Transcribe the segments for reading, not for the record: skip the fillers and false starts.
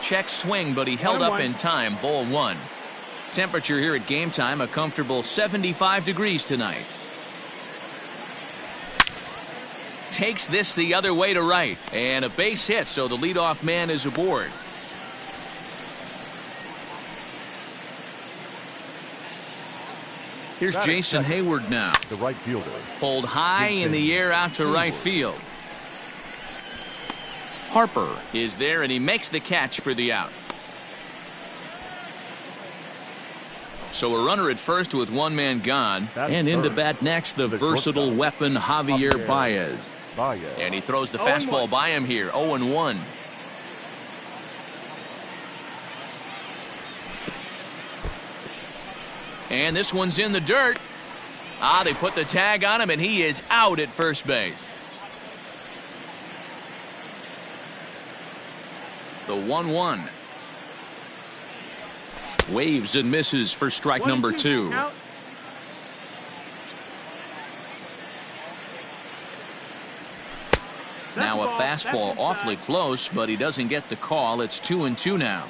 Check swing, but he held up in time. Ball one. Temperature here at game time, a comfortable 75 degrees tonight. Takes this the other way to right. And a base hit, so the leadoff man is aboard. Here's Jason Hayward now. The right fielder. Pulled high in the air out to right field. Harper is there, and he makes the catch for the out. So a runner at first with one man gone. And into bat next, the versatile weapon Javier Baez. And he throws the fastball by him here. 0-1. And this one's in the dirt. They put the tag on him, and he is out at first base. The 1-1. Waves and misses for strike number 2. Now a fastball awfully close, but he doesn't get the call. It's 2-2 now.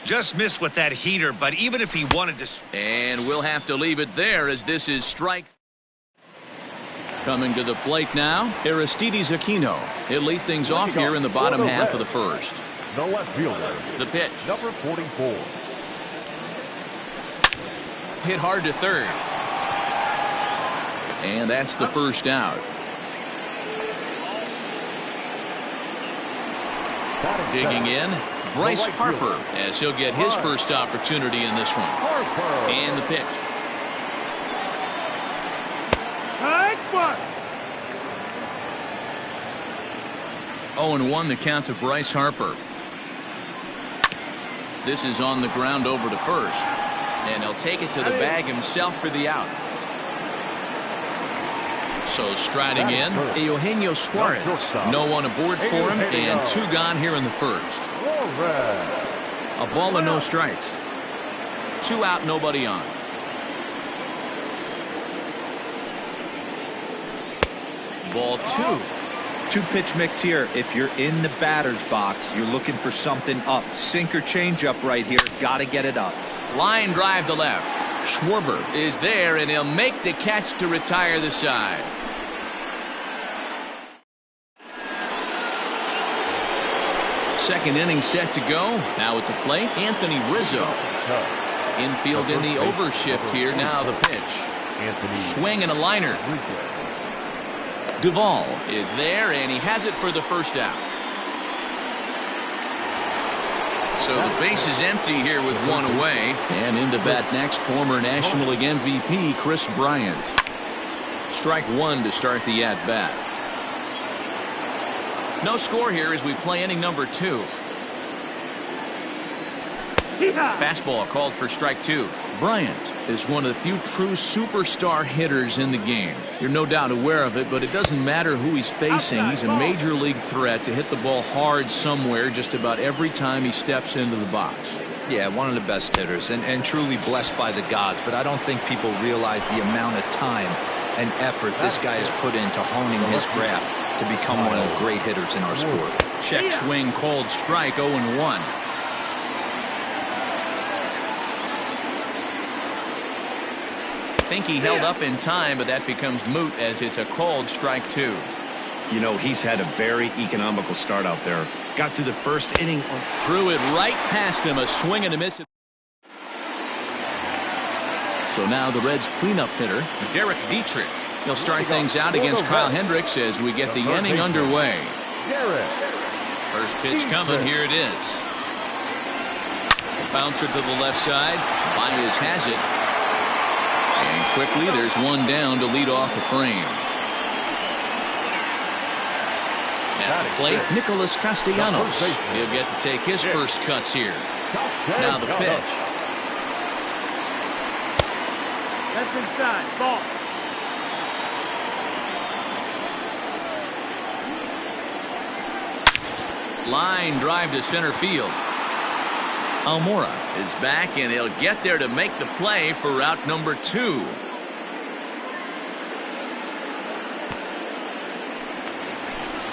Just missed with that heater, but even if he wanted to... And we'll have to leave it there as this is strike. Coming to the plate now, Aristides Aquino. He'll lead things off here in the bottom half of the first. The left fielder. The pitch. Number 44. Hit hard to third. And that's the first out. Digging in, Bryce Harper, as he'll get his first opportunity in this one. And the pitch. 0-1 the count to Bryce Harper. This is on the ground over to first. And he'll take it to the bag himself for the out. So striding in, Eugenio Suarez. No one aboard for him, and 2 gone here in the first. A ball and no strikes. 2 out, nobody on. Ball 2. 2-pitch mix here. If you're in the batter's box, you're looking for something up. Sinker changeup right here. Got to get it up. Line drive to left. Schwarber is there, and he'll make the catch to retire the side. Second inning set to go. Now at the plate, Anthony Rizzo. Infield in the overshift here. Now the pitch. Swing and a liner. Duvall is there, and he has it for the first out. So the base is empty here with 1 away. And into bat next, former National League MVP Chris Bryant. Strike 1 to start the at-bat. No score here as we play inning number 2. Fastball called for strike 2. Bryant is one of the few true superstar hitters in the game. You're no doubt aware of it, but it doesn't matter who he's facing. He's a major league threat to hit the ball hard somewhere just about every time he steps into the box. Yeah, one of the best hitters and truly blessed by the gods, but I don't think people realize the amount of time and effort this guy has put into honing his craft to become one of the great hitters in our sport. Check swing called strike. 0-1. Think he held up in time, but that becomes moot as it's a called strike 2. You know, he's had a very economical start out there. Got through the first inning. Threw it right past him. A swing and a miss. So now the Reds cleanup hitter, Derek Dietrich. He'll start things out against Kyle Hendricks as we get the inning underway. First pitch coming. Here it is. Bouncer to the left side. Baez has it. And quickly there's one down to lead off the frame. At the plate, Nicholas Castellanos. He'll get to take his first cuts here. Now the pitch. That's inside. Ball. Line drive to center field. Almora is back, and he'll get there to make the play for route number 2.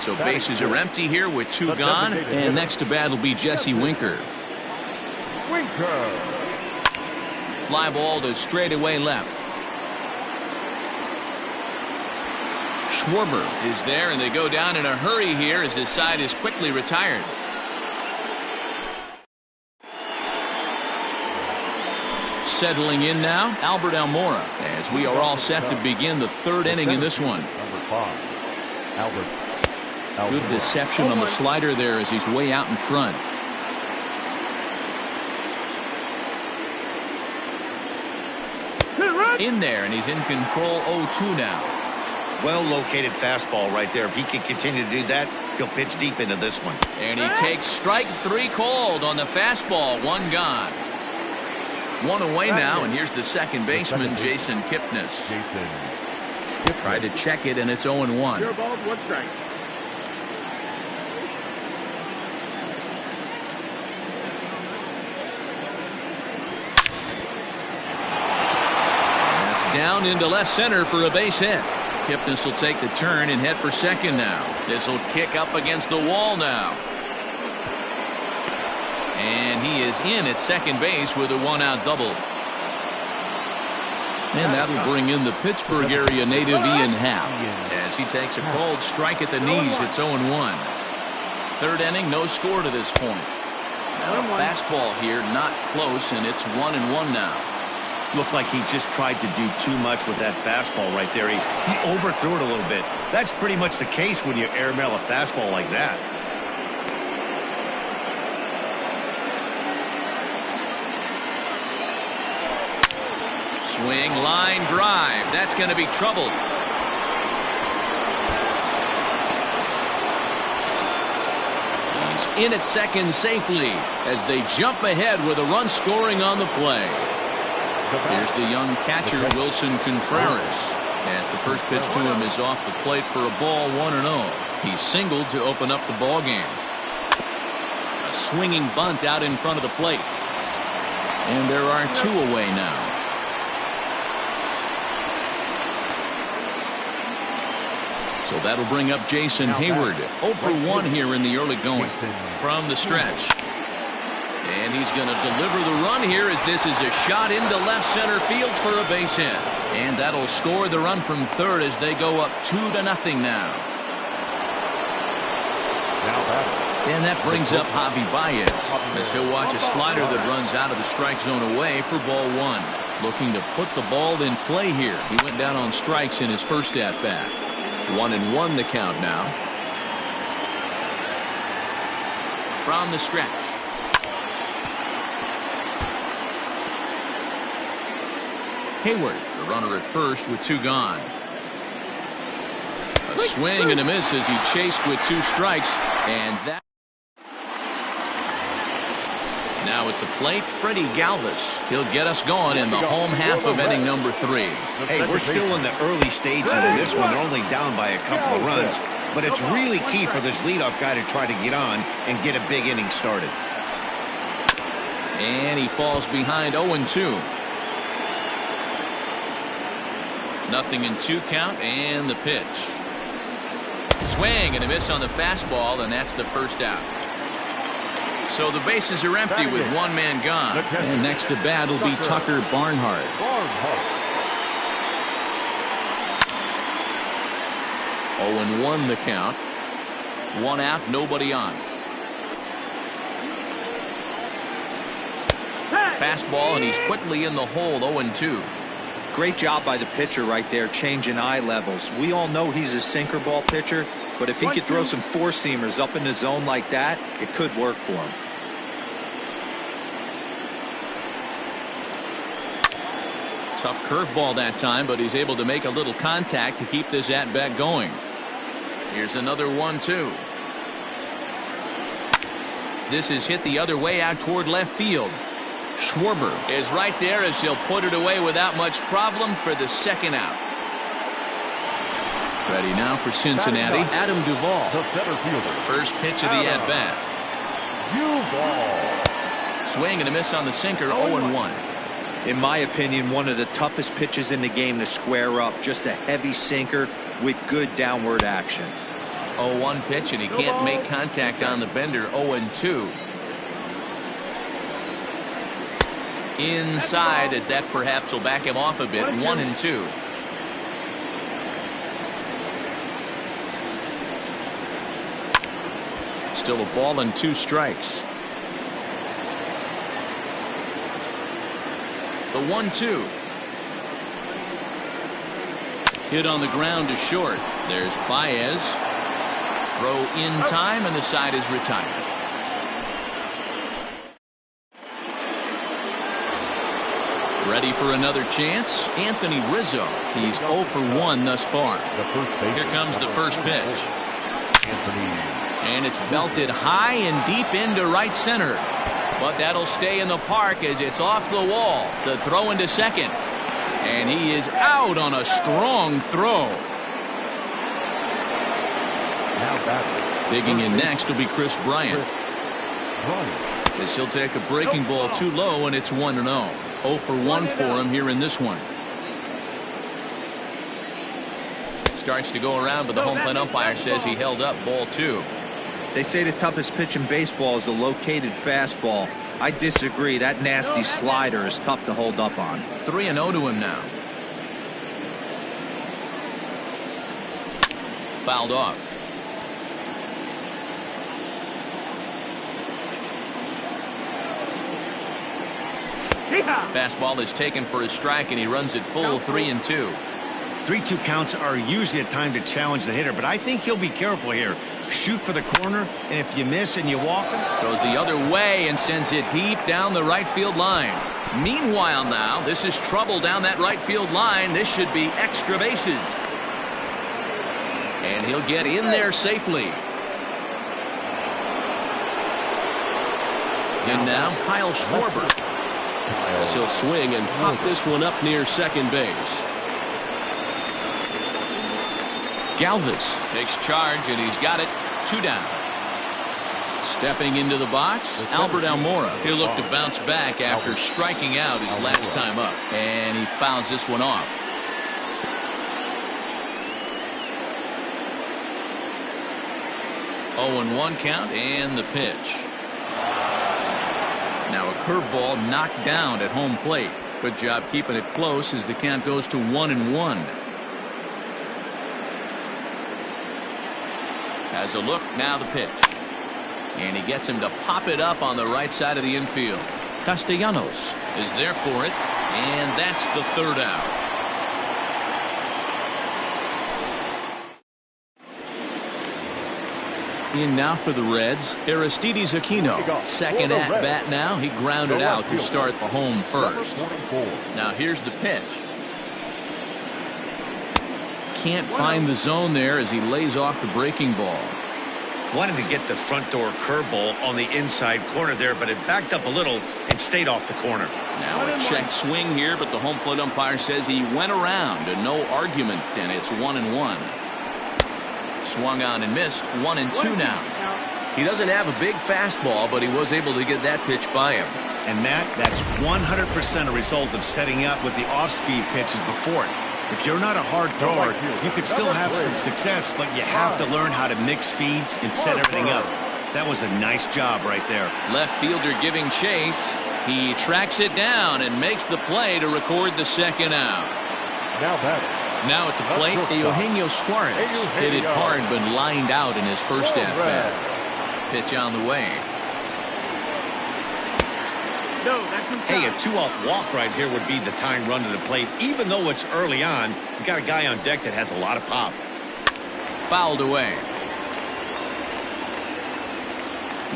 So bases are empty here with 2 gone. And next to bat will be Jesse Winker. Winker. Fly ball to straightaway left. Schwarber is there, and they go down in a hurry here as his side is quickly retired. Settling in now, Albert Almora, as we are all set to begin the 3rd inning in this one. Number 5, Albert. Good deception on the slider there as he's way out in front. In there, and he's in control 0-2 now. Well located fastball right there. If he can continue to do that, he'll pitch deep into this one. And he takes strike 3 called on the fastball. 1 gone. 1 away now, and here's the second baseman, Jason Kipnis. Tried to check it, and it's 0-1. 0 balls, 1 strike. That's down into left center for a base hit. Kipnis will take the turn and head for second now. This will kick up against the wall now. And he is in at second base with a 1-out double. And that'll bring in the Pittsburgh area native Ian Happ as he takes a cold strike at the knees. It's 0-1. 3rd inning, no score to this point. Now a fastball here, not close, and it's 1-1 now. Looked like he just tried to do too much with that fastball right there. He overthrew it a little bit. That's pretty much the case when you airmail a fastball like that. Swing, line drive. That's going to be trouble. He's in at second safely as they jump ahead with a run scoring on the play. Here's the young catcher, Wilson Contreras, as the first pitch to him is off the plate for a ball, 1-0. He singled to open up the ball game. A swinging bunt out in front of the plate. And there are 2 away now. So that'll bring up Jason Hayward. 0 for 1 here in the early going from the stretch. And he's going to deliver the run here as this is a shot into left center field for a base hit. And that'll score the run from third as they go up 2-0 now. And that brings up Javi Baez as he'll watch a slider that runs out of the strike zone away for ball 1. Looking to put the ball in play here. He went down on strikes in his first at-bat. 1-1 the count now. From the stretch. Hayward, the runner at first with 2 gone. A swing and a miss as he chased with 2 strikes, and that. Now at the plate, Freddie Galvis. He'll get us going in the home half of inning number 3. Hey, we're still in the early stages of this one. They're only down by a couple of runs, but it's really key for this leadoff guy to try to get on and get a big inning started. And he falls behind 0-2. Nothing in 2 count, and the pitch. Swing and a miss on the fastball, and that's the first out. So the bases are empty with 1 man gone. And next to bat will be Tucker Barnhart. 0-1 the count. 1 out, nobody on. Fastball, and he's quickly in the hole. 0-2. Great job by the pitcher right there, changing eye levels. We all know he's a sinker ball pitcher, but if he could throw some 4-seamers up in the zone like that, it could work for him. Tough curveball that time, but he's able to make a little contact to keep this at-bat going. Here's another 1-2. This is hit the other way out toward left field. Schwarber is right there as he'll put it away without much problem for the second out. Ready now for Cincinnati, Adam Duvall. First pitch of the at-bat. Swing and a miss on the sinker, 0-1. In my opinion, one of the toughest pitches in the game to square up. Just a heavy sinker with good downward action. 0-1 pitch, and he can't make contact on the bender. 0-2. Inside, as that perhaps will back him off a bit. 1-2. Still a ball and 2 strikes. The 1-2. Hit on the ground to short. There's Baez. Throw in time, and the side is retired. Ready for another chance? Anthony Rizzo. He's 0 for 1 thus far. Here comes the first pitch. And it's belted high and deep into right center. But that'll stay in the park as it's off the wall. The throw into second. And he is out on a strong throw. Digging in next will be Chris Bryant. As he'll take a breaking ball too low, and it's 1-0. 0 for 1 for him here in this one. Starts to go around, but the home plate umpire says he held up ball 2. They say the toughest pitch in baseball is a located fastball. I disagree. That nasty slider is tough to hold up on. 3-0 to him now. Fouled off. Fastball is taken for a strike, and he runs it full. 3-2. 3-2 counts are usually a time to challenge the hitter, but I think he'll be careful here. Shoot for the corner, and if you miss and you walk him, goes the other way and sends it deep down the right field line. Meanwhile now, this is trouble down that right field line. This should be extra bases. And he'll get in there safely. And now Kyle Schwarber. As he'll swing and pop this one up near second base. Galvis takes charge, and he's got it. 2 down. Stepping into the box, Albert Almora. He'll look to bounce back after striking out his last time up. And he fouls this one off. Oh, and 1 count, and the pitch. Now a curveball knocked down at home plate. Good job keeping it close as the count goes to 1-1. Has a look, now the pitch. And he gets him to pop it up on the right side of the infield. Castellanos is there for it, and that's the 3rd out. In now for the Reds, Aristides Aquino. Second at bat now. He grounded out to start the home first. Now here's the pitch. Can't find the zone there as he lays off the breaking ball. wanted to get the front door curveball on the inside corner there, but it backed up a little and stayed off the corner. Now a check swing here, but the home plate umpire says he went around and no argument, and it's 1-1. Swung on and missed. 1-2 now. He doesn't have a big fastball, but he was able to get that pitch by him. And Matt, that's 100% a result of setting up with the off-speed pitches before it. If you're not a hard thrower, you could still have some success, but you have to learn how to mix speeds and set everything up. That was a nice job right there. Left fielder giving chase. He tracks it down and makes the play to record the second out. Now at the plate, Eugenio Suarez hit it hard but lined out in his first at-bat. Pitch on the way. Hey, a two-out walk right here would be the tying run to the plate. Even though it's early on, you got a guy on deck that has a lot of pop. Fouled away.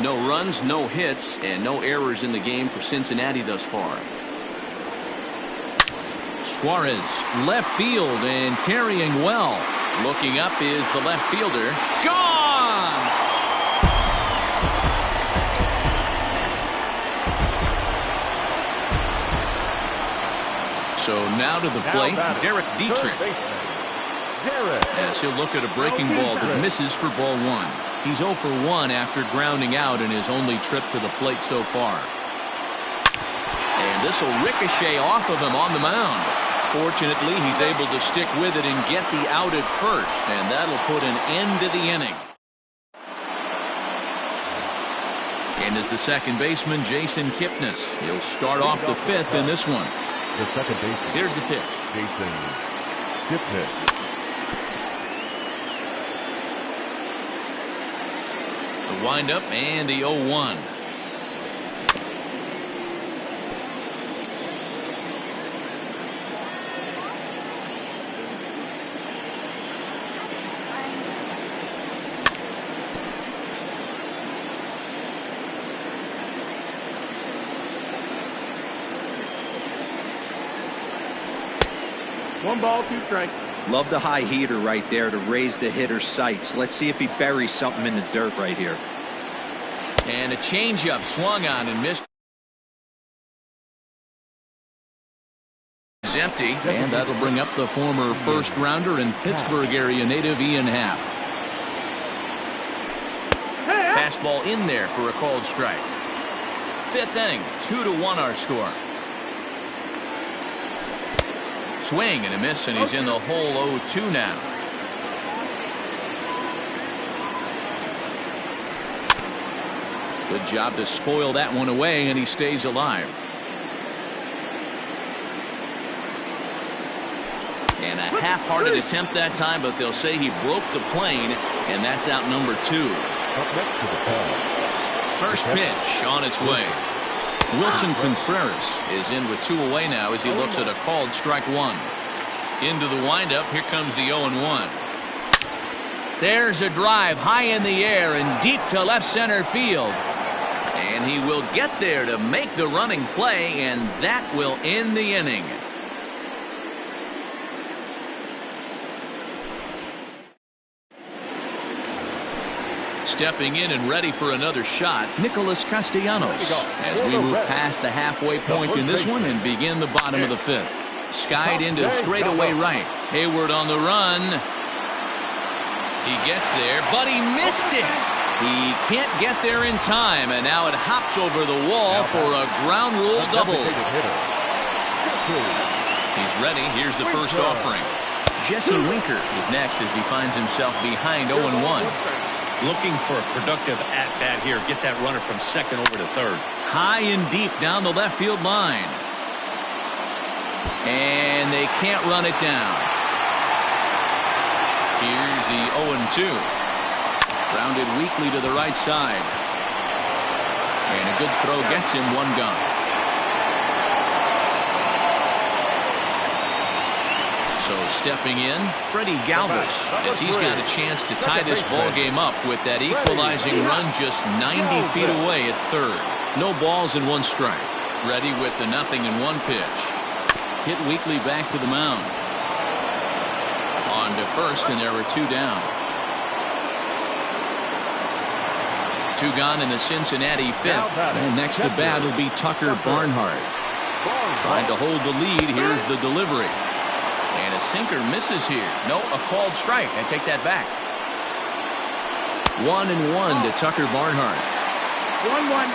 No runs, no hits, and no errors in the game for Cincinnati thus far. Suarez, left field and carrying well. Looking up is the left fielder. Gone! So now to the plate, Derek Dietrich. As he'll look at a breaking ball that misses for ball one. He's 0 for 1 after grounding out in his only trip to the plate so far. And this will ricochet off of him on the mound. Fortunately, he's able to stick with it and get the out at first, and that'll put an end to the inning. And is the second baseman, Jason Kipnis. He'll start off the fifth in this one. The second baseman. Here's the pitch. Jason Kipnis. The windup and the 0-1. One ball, two strikes. Love the high heater right there to raise the hitter's sights. Let's see if he buries something in the dirt right here. And a changeup swung on and missed. Is empty, and that'll bring up the former first rounder and Pittsburgh area native Ian Happ. Fastball in there for a called strike. Fifth inning, 2-1 our score. Swing and a miss, and he's in the hole 0-2 now. Good job to spoil that one away, and he stays alive. And a half-hearted attempt that time, but they'll say he broke the plane, and that's out number 2. Up next to the pad. First pitch on its way. Wilson Contreras is in with 2 away now as he looks at a called strike 1. Into the windup. Here comes the 0-1. There's a drive high in the air and deep to left center field. And he will get there to make the running play, and that will end the inning. Stepping in and ready for another shot, Nicholas Castellanos, as we move past the halfway point in this one and begin the bottom of the fifth. Skied into straightaway right. Hayward on the run. He gets there, but he missed it. He can't get there in time, and now it hops over the wall for a ground rule double. He's ready. Here's the first offering. Jesse Winker is next as he finds himself behind 0-1. Looking for a productive at-bat here. Get that runner from second over to third. High and deep down the left field line. And they can't run it down. Here's the 0-2. Grounded weakly to the right side. And a good throw gets him one gone. So stepping in, Freddie Galvis, as he's got a chance to tie this ball game up with that equalizing run just 90 feet away at third. No balls and 1 strike. Ready with the 0-1 pitch. Hit weakly back to the mound. On to first, and there were 2 down. 2 gone in the Cincinnati fifth. And next to bat will be Tucker Barnhart. Trying to hold the lead. Here's the delivery. And a sinker misses here. No, a called strike. I take that back. 1-1 to Tucker Barnhart. 1-1.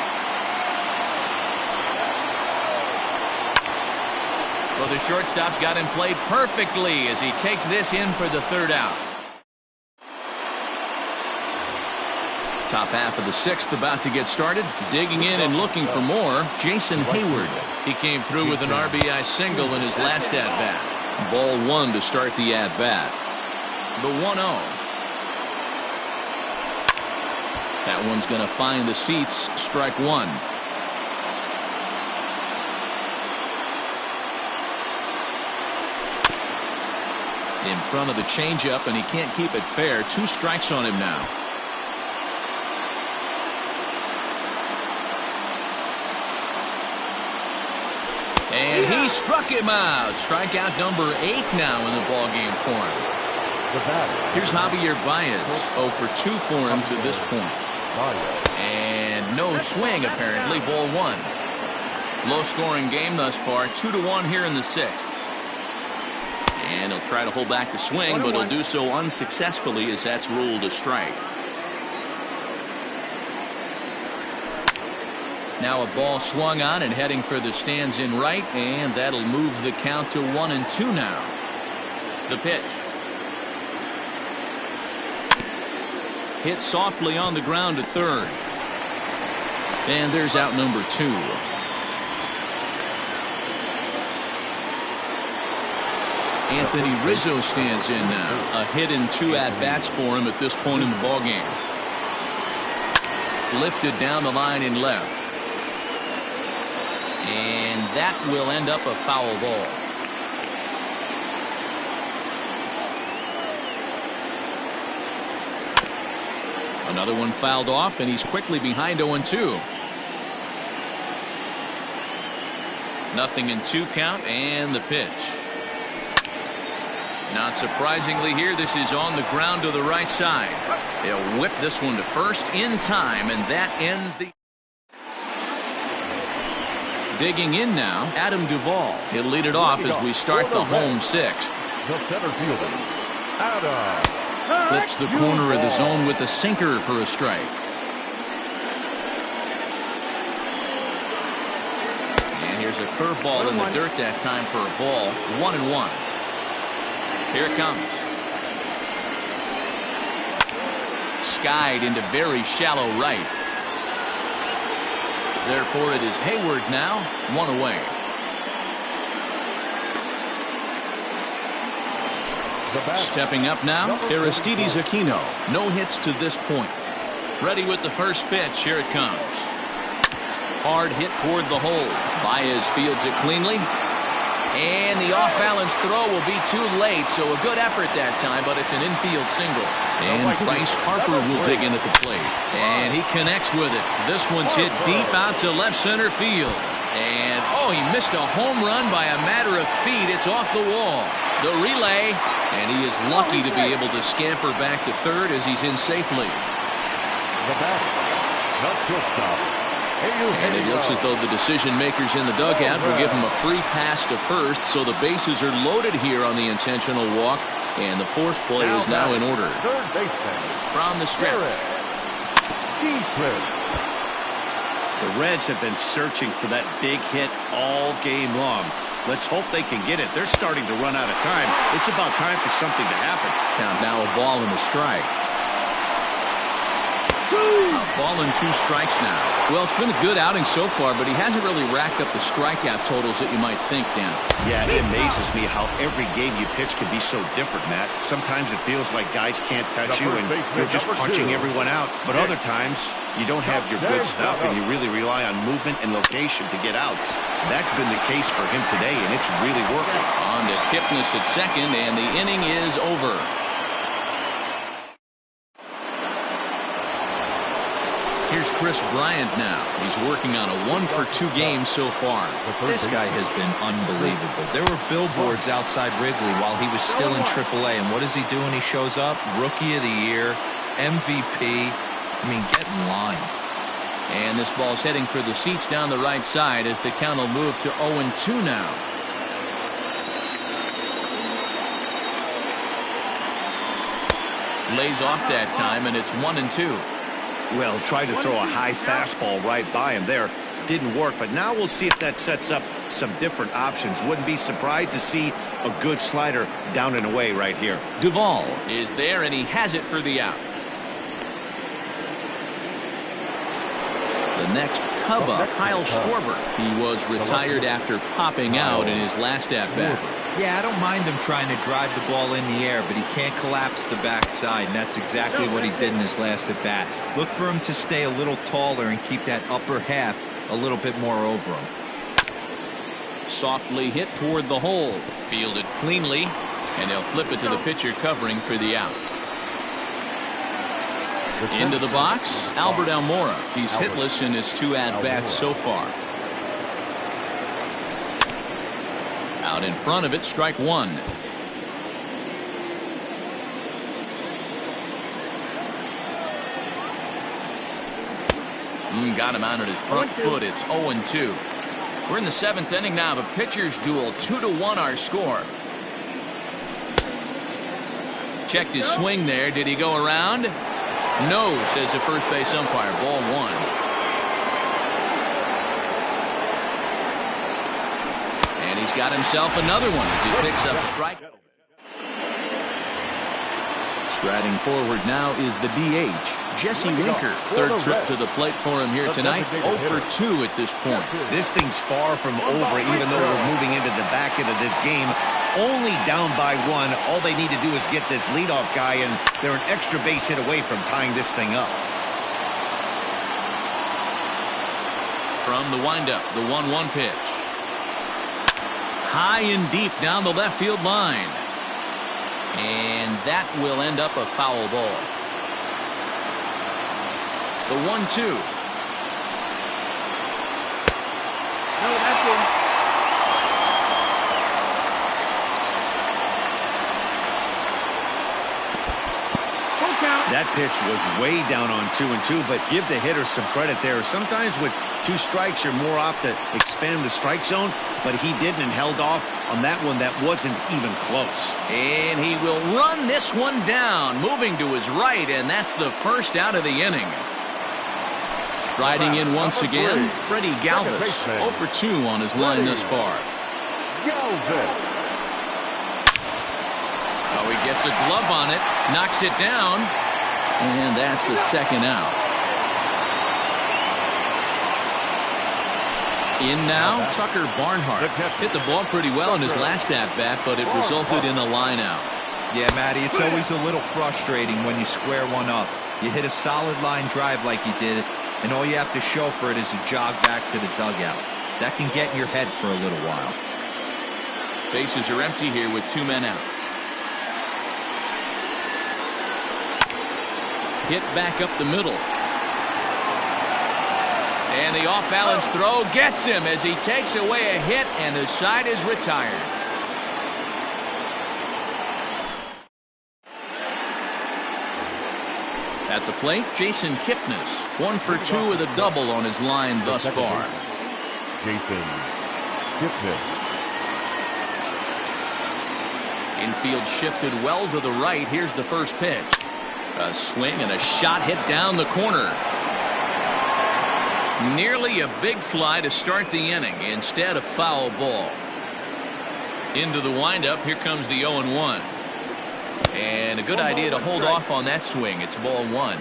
Well, the shortstop's got him played perfectly as he takes this in for the 3rd out. Top half of the 6th about to get started. Digging in and looking for more, Jason Hayward. He came through with an RBI single in his last at-bat. Ball 1 to start the at-bat. The 1-0. That one's going to find the seats. Strike 1. In front of the changeup, and he can't keep it fair. 2 strikes on him now. And he struck him out. Strikeout number 8 now in the ballgame for him. Here's Javier Baez. 0 for 2 for him to this point. And no swing, apparently. Ball 1. Low-scoring game thus far. 2-1 here in the 6th. And he'll try to hold back the swing, but he'll do so unsuccessfully as that's ruled a strike. Now a ball swung on and heading for the stands in right, and that'll move the count to 1-2 now. The pitch. Hit softly on the ground to third. And there's out number 2. Anthony Rizzo stands in now. A hit and 2 at-bats for him at this point in the ballgame. Lifted down the line in left. And that will end up a foul ball. Another one fouled off, and he's quickly behind 0-2. Nothing in 2 count, and the pitch. Not surprisingly here, this is on the ground to the right side. They'll whip this one to first in time, and that ends the... Digging in now, Adam Duvall. He'll lead it off as we start the home 6th. The center fielder, Adam. Clips the corner of the zone with the sinker for a strike. And here's a curveball in the dirt that time for a ball. 1-1. Here it comes. Skied into very shallow right. Therefore, it is Hayward now, 1 away. Stepping up now, Aristides Aquino. No hits to this point. Ready with the first pitch. Here it comes. Hard hit toward the hole. Baez fields it cleanly. And the off-balance throw will be too late, so a good effort that time, but it's an infield single. And Bryce Harper will dig in at the plate. And he connects with it. This one's hit deep out to left center field. And, oh, he missed a home run by a matter of feet. It's off the wall. The relay, and he is lucky to be able to scamper back to third as he's in safely. The batter, not shortstop. And it looks as though the decision makers in the dugout will give him a free pass to first, so the bases are loaded here on the intentional walk, and the force play is now in order. Third baseman From the stretch. The Reds have been searching for that big hit all game long. Let's hope they can get it. They're starting to run out of time. It's about time for something to happen. Count now a ball and a strike. A ball and 2 strikes now. Well, it's been a good outing so far, but he hasn't really racked up the strikeout totals that you might think, Dan. Yeah, it amazes me how every game you pitch can be so different, Matt. Sometimes it feels like guys can't touch you and you're just punching everyone out. But other times, you don't have your good stuff and you really rely on movement and location to get outs. That's been the case for him today, and it's really working. On to Kipnis at second, and the inning is over. Here's Chris Bryant now. He's working on a 1-for-2 game so far. This guy has been unbelievable. There were billboards outside Wrigley while he was still in AAA, and what does he do when he shows up? Rookie of the Year, MVP. I mean, get in line. And this ball's heading for the seats down the right side as the count will move to 0-2 now. Lays off that time, and it's 1-2. Well, tried to throw a high fastball right by him there. Didn't work, but now we'll see if that sets up some different options. Wouldn't be surprised to see a good slider down and away right here. Duvall is there, and he has it for the out. The next Cub up, Kyle Schwarber. He was retired after popping out in his last at-bat. Yeah, I don't mind him trying to drive the ball in the air, but he can't collapse the backside, and that's exactly what he did in his last at-bat. Look for him to stay a little taller and keep that upper half a little bit more over him. Softly hit toward the hole. Fielded cleanly, and they'll flip it to the pitcher covering for the out. Into the box, Albert Almora. He's hitless in his 2 at-bats so far. Out in front of it, strike 1. Got him out at his front foot. It's 0-2. We're in the 7th inning now. The pitcher's duel, 2-1 our score. Checked his swing there. Did he go around? No, says the first base umpire. Ball 1. And he's got himself another one as he picks up strike. Striding forward now is the DH, Jesse Winker. Third trip to the plate for him here tonight. 0 for 2 at this point. This thing's far from over, even though we're moving into the back end of this game. Only down by 1. All they need to do is get this leadoff guy, and they're an extra base hit away from tying this thing up. From the windup, the 1-1 pitch. High and deep down the left field line. And that will end up a foul ball. The 1-2. No, that's in. That pitch was way down on 2-2, but give the hitter some credit there. Sometimes with 2 strikes, you're more apt to expand the strike zone, but he didn't and held off on that one that wasn't even close. And he will run this one down, moving to his right, and that's the first out of the inning. Striding in once again, Freddie Galvis, 0 for 2 on his line thus far. Oh, he gets a glove on it, knocks it down, and that's the second out. In now, Tucker Barnhart. Hit the ball pretty well in his last at-bat, but it resulted in a line out. Yeah, Matty, it's always a little frustrating when you square one up. You hit a solid line drive like you did, and all you have to show for it is a jog back to the dugout. That can get in your head for a little while. Bases are empty here with 2 men out. Hit back up the middle. And the off-balance throw gets him as he takes away a hit, and the side is retired. At the plate, Jason Kipnis, 1 for 2 with a double on his line thus far. Jason Kipnis. Infield shifted well to the right. Here's the first pitch. A swing and a shot hit down the corner. Nearly a big fly to start the inning. Instead, a foul ball. Into the windup. Here comes the 0-1. And a good idea to hold off on that swing. It's ball 1.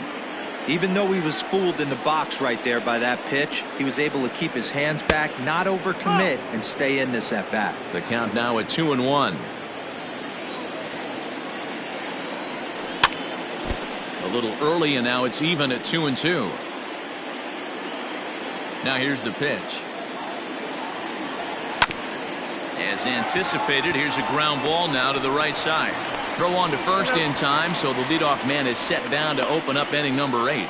Even though he was fooled in the box right there by that pitch, he was able to keep his hands back, not overcommit, and stay in this at bat. The count now at 2-1. A little early, and now it's even at 2-2. Now here's the pitch. As anticipated, here's a ground ball now to the right side. Throw on to first in time, so the leadoff man is set down to open up inning number 8.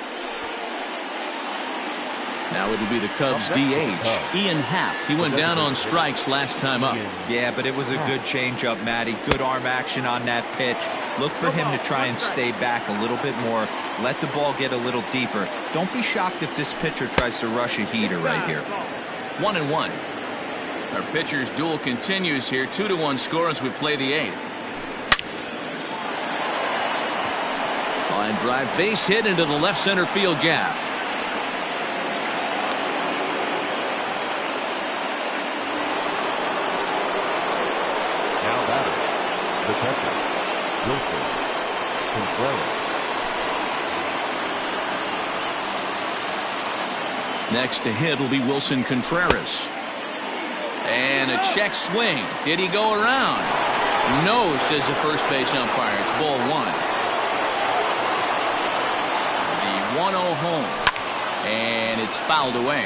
Now it'll be the Cubs DH, Ian Happ. He went down on strikes last time up. Yeah, but it was a good changeup, Matty. Good arm action on that pitch. Look for him to try and stay back a little bit more. Let the ball get a little deeper. Don't be shocked if this pitcher tries to rush a heater right here. 1-1. Our pitcher's duel continues here. 2-1 score as we play the 8th. Line drive, base hit into the left center field gap. Now batter, the catcher, Wilson Contreras. Next to hit will be Wilson Contreras. And a check swing. Did he go around? No, says the first base umpire. It's ball 1. The 1-0 home. And it's fouled away.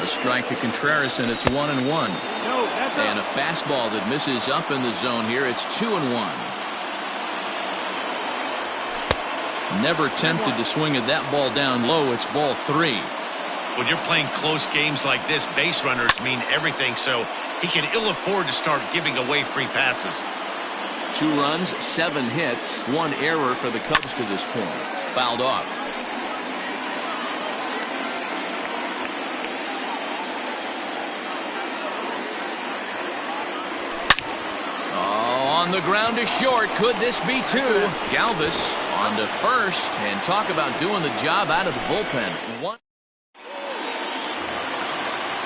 A strike to Contreras, and it's 1-1. And a fastball that misses up in the zone here. It's 2-1. Never tempted to swing at that ball down low. It's ball 3. When you're playing close games like this, base runners mean everything, so he can ill afford to start giving away free passes. 2 runs, 7 hits, 1 error for the Cubs to this point. Fouled off. On the ground to short. Could this be 2? Galvis on to first, and talk about doing the job out of the bullpen.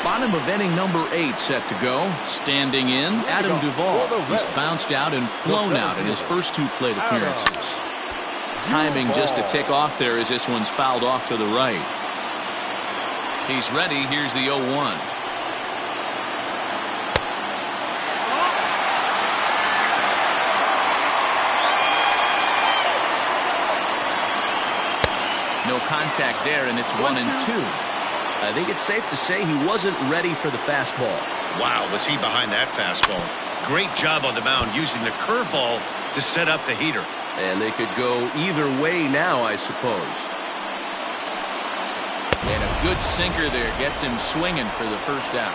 Bottom of inning number 8 set to go. Standing in, Adam Duvall. He's bounced out and flown out in his first 2 plate appearances. timing just to tick off there as this one's fouled off to the right. He's ready. Here's the 0-1. No contact there, and it's 1-2. I think it's safe to say he wasn't ready for the fastball. Wow, was he behind that fastball. Great job on the mound using the curveball to set up the heater. And they could go either way now, I suppose. And a good sinker there gets him swinging for the first out.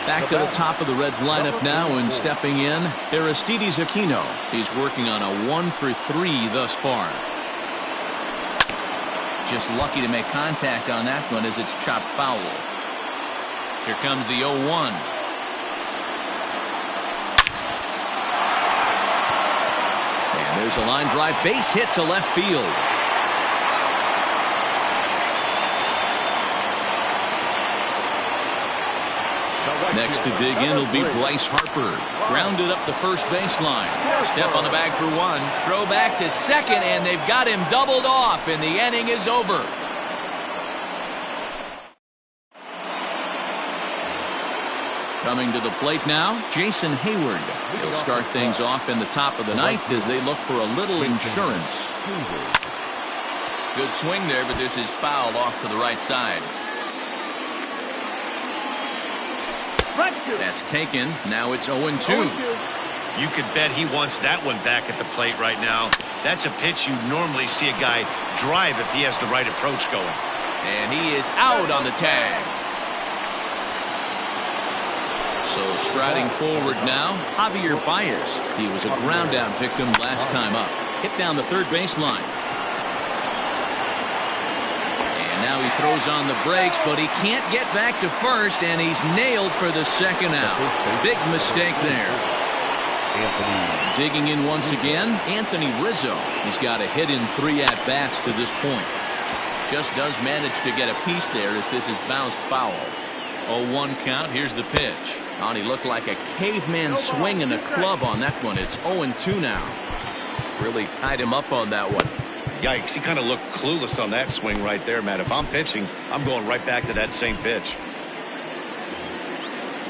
Back to the top of the Reds lineup now, and stepping in, Aristides Aquino. He's working on a 1-for-3 thus far. Just lucky to make contact on that one as it's chopped foul. Here comes the 0-1. And there's a line drive base hit to left field. Next to dig in will be Bryce Harper. Grounded up the first baseline. Step on the bag for one. Throw back to second, and they've got him doubled off, and the inning is over. Coming to the plate now, Jason Hayward. He'll start things off in the top of the ninth as they look for a little insurance. Good swing there, but this is fouled off to the right side. That's taken. Now it's 0-2. You could bet he wants that one back at the plate right now. That's a pitch you normally see a guy drive if he has the right approach going. And he is out on the tag. So striding forward now, Javier Baez. He was a ground out victim last time up. Hit down the third baseline. Now he throws on the brakes, but he can't get back to first, and he's nailed for the second out. Big mistake there. Digging in once again, Anthony Rizzo. He's got a hit in 3 at-bats to this point. Just does manage to get a piece there as this is bounced foul. 0-1 count. Here's the pitch. Oh, he looked like a caveman swinging a club on that one. It's 0-2 now. Really tied him up on that one. Yikes, he kind of looked clueless on that swing right there, Matt. If I'm pitching, I'm going right back to that same pitch.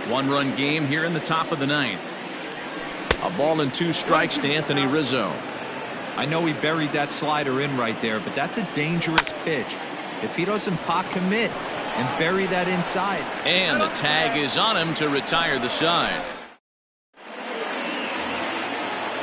1-run game here in the top of the ninth. A ball and 2 strikes to Anthony Rizzo. I know he buried that slider in right there, but that's a dangerous pitch. If he doesn't pot commit and bury that inside. And the tag is on him to retire the side.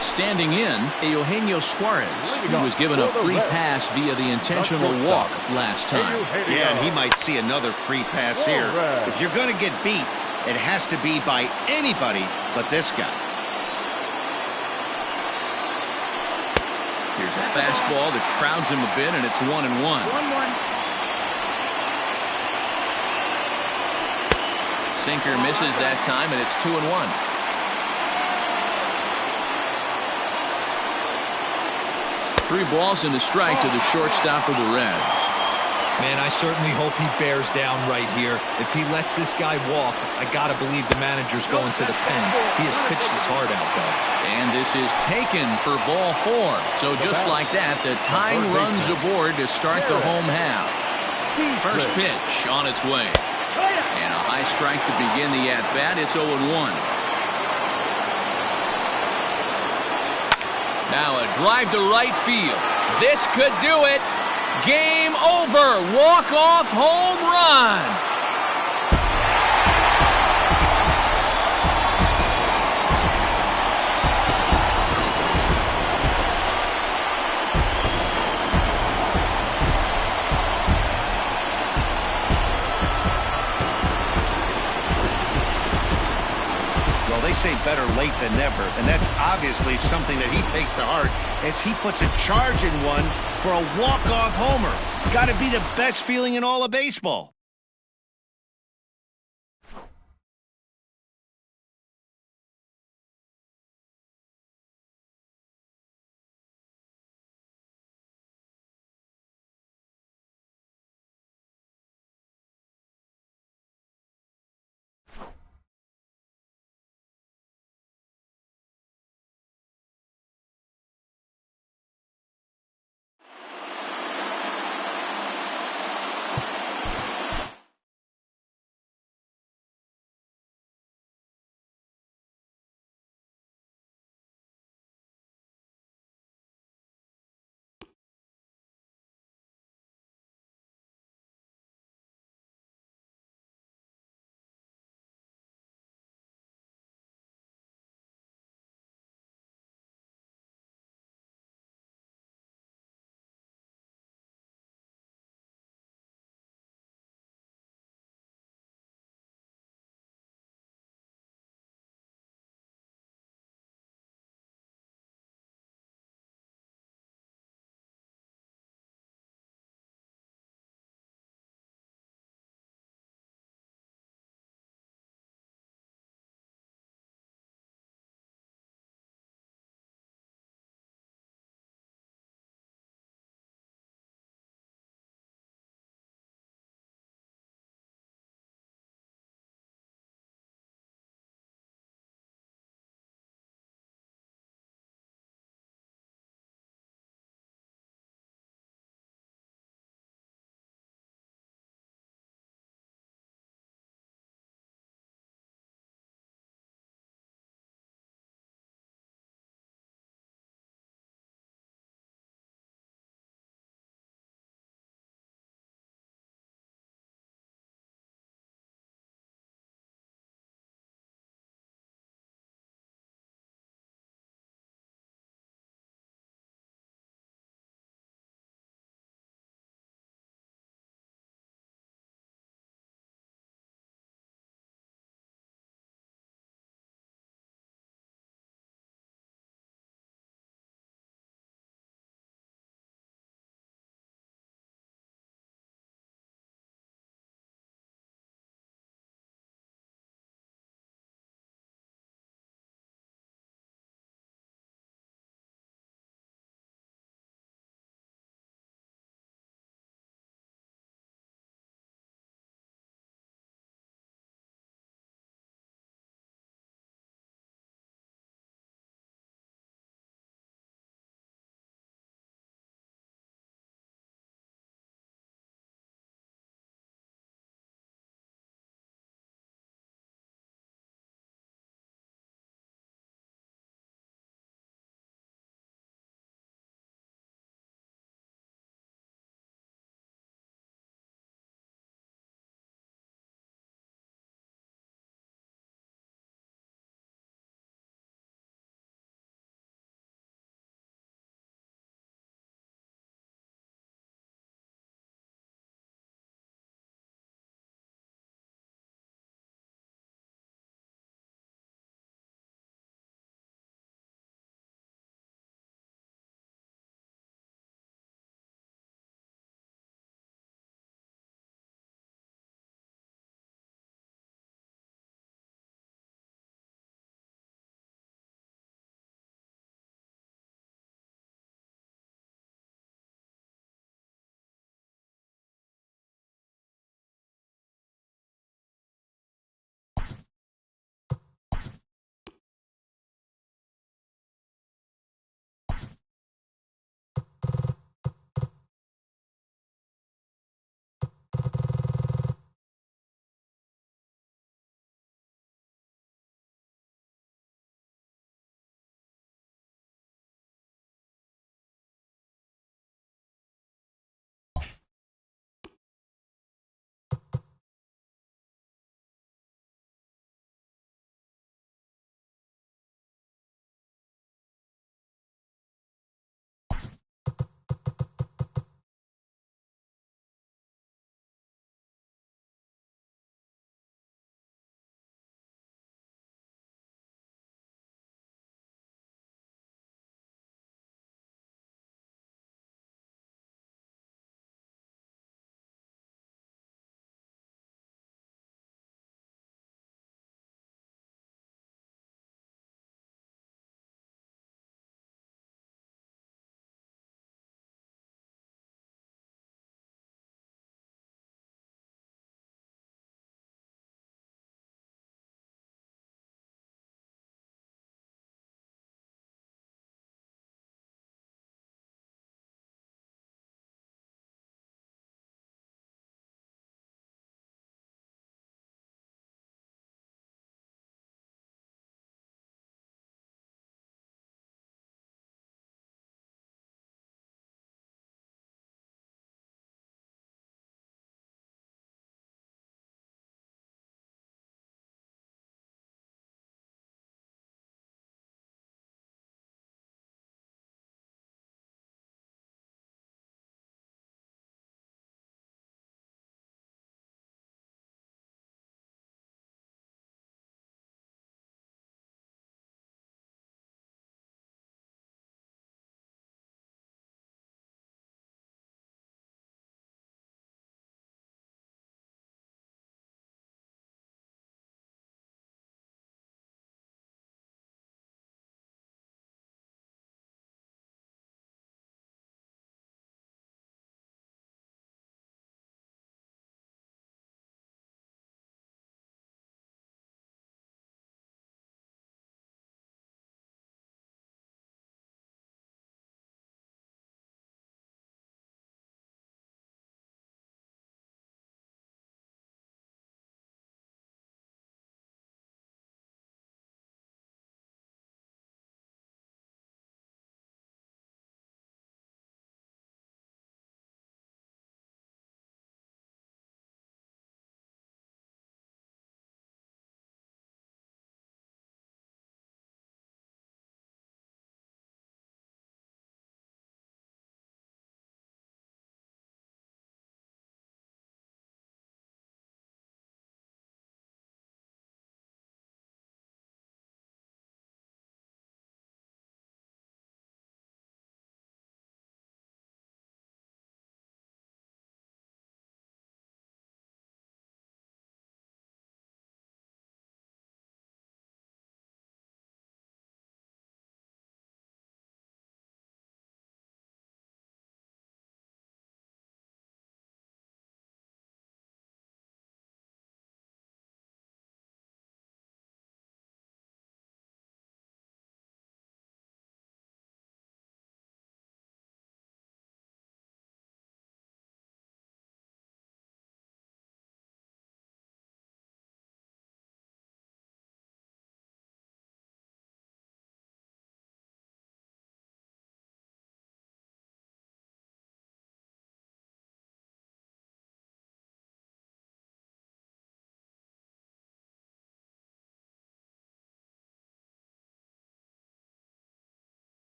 Standing in, Eugenio Suarez, who was given a free pass via the intentional walk last time. Yeah, and he might see another free pass here. If you're going to get beat, it has to be by anybody but this guy. Here's a fastball that crowds him a bit, and it's 1-1. 1-1. Sinker misses that time, and it's 2-1. Three balls and a strike to the shortstop of the Reds. Man, I certainly hope he bears down right here. If he lets this guy walk, I gotta believe the manager's going to the pen. He has pitched his heart out, though. And this is taken for ball 4. So just like that, the tying runs aboard to start the home half. First pitch on its way. And a high strike to begin the at-bat. It's 0-1. Now a drive to right field. This could do it. Game over. Walk-off home run. They say better late than never, and that's obviously something that he takes to heart as he puts a charge in one for a walk-off homer. Got to be the best feeling in all of baseball.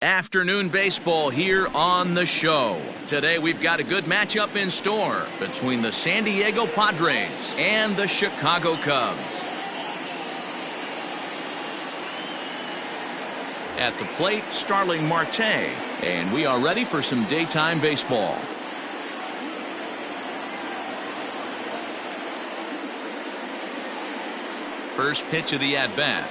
Afternoon baseball here on the show. Today we've got a good matchup in store between the San Diego Padres and the Chicago Cubs. At the plate, Starling Marte, and we are ready for some daytime baseball. First pitch of the at-bat.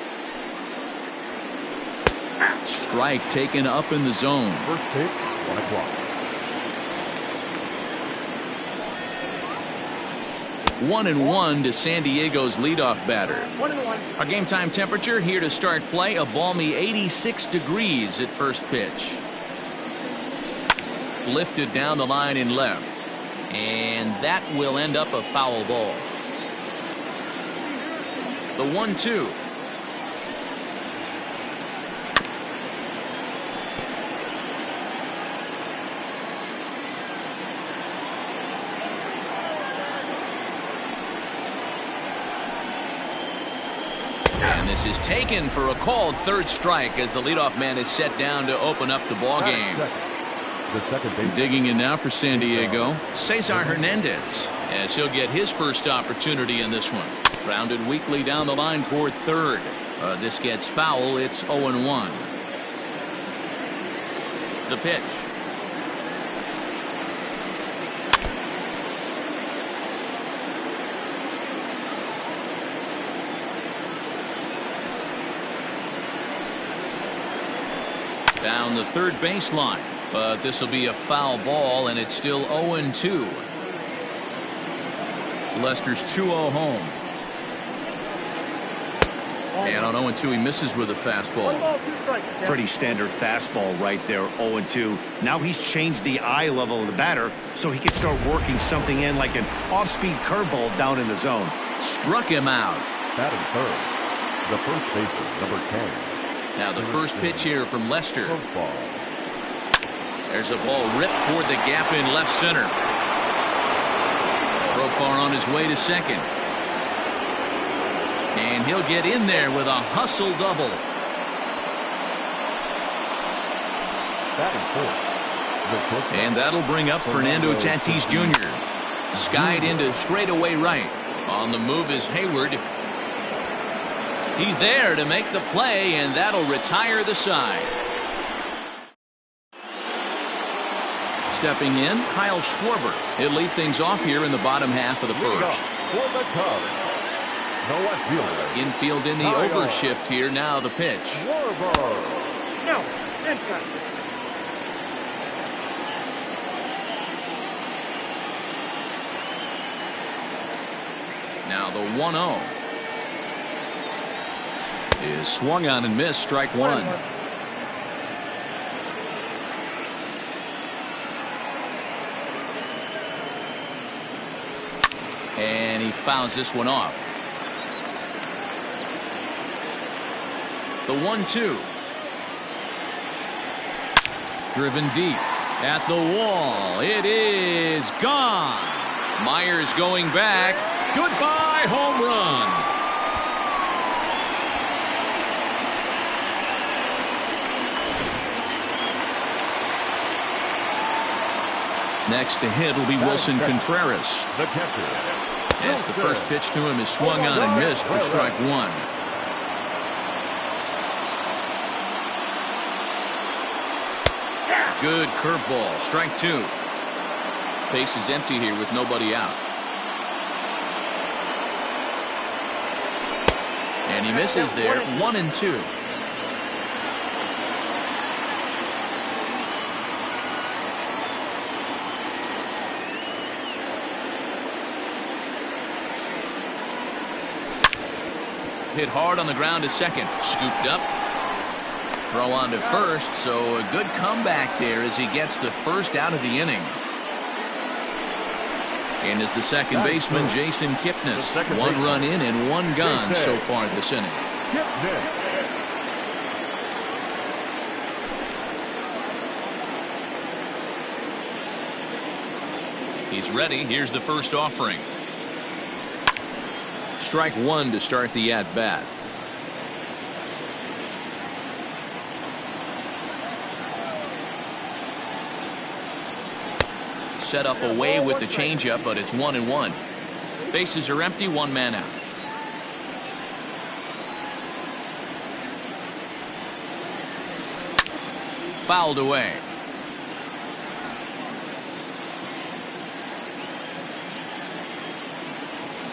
Strike taken up in the zone. First pitch, 1 o'clock. 1-1 to San Diego's leadoff batter. 1-1. Our game time temperature here to start play, a balmy 86 degrees at first pitch. Lifted down the line in left. And that will end up a foul ball. The 1-2. And this is taken for a called third strike as the leadoff man is set down to open up the ball game. The second base. Digging in now for San Diego, Cesar Hernandez, as he'll get his first opportunity in this one. Grounded weakly down the line toward third. This gets foul. It's 0-1. The pitch. Down the third baseline, but this will be a foul ball, and it's still 0-2. Lester's 2-0 home. And on 0-2, he misses with a fastball. 1 ball, 2 strikes. Pretty standard fastball right there, 0-2. Now he's changed the eye level of the batter so he can start working something in like an off-speed curveball down in the zone. Struck him out. Batting third. The first baseman, number 10. Now the first pitch here from Lester. Curveball. There's a ball ripped toward the gap in left center. Profar on his way to second. And he'll get in there with a hustle double. Batting fourth. And that'll bring up Fernando Tatis Jr. Skied into straightaway right. On the move is Hayward. He's there to make the play, and that'll retire the side. Stepping in, Kyle Schwarber. He'll lead things off here in the bottom half of the first. For the Cubs. No fielder. Infield in the overshift here. Now the pitch. Schwarber. No, inside. Now the 1-0 is swung on and missed. Strike one. And he fouls this one off. The 1-2. Driven deep at the wall. It is gone. Myers going back. Goodbye, home run. Next to hit will be Wilson Contreras. The catcher. As the first pitch to him is swung on and missed for strike one. Good curveball. Strike two. Base is empty here with nobody out. And he misses there. 1-2. Hit hard on the ground to second. Scooped up. Throw on to first, so a good comeback there as he gets the first out of the inning. And as the second baseman, Jason Kipnis. 1 run in and 1 gone so far this inning. He's ready. Here's the first offering. Strike one to start the at-bat. Set up away with the changeup, but it's 1-1. Bases are empty, one man out. Fouled away.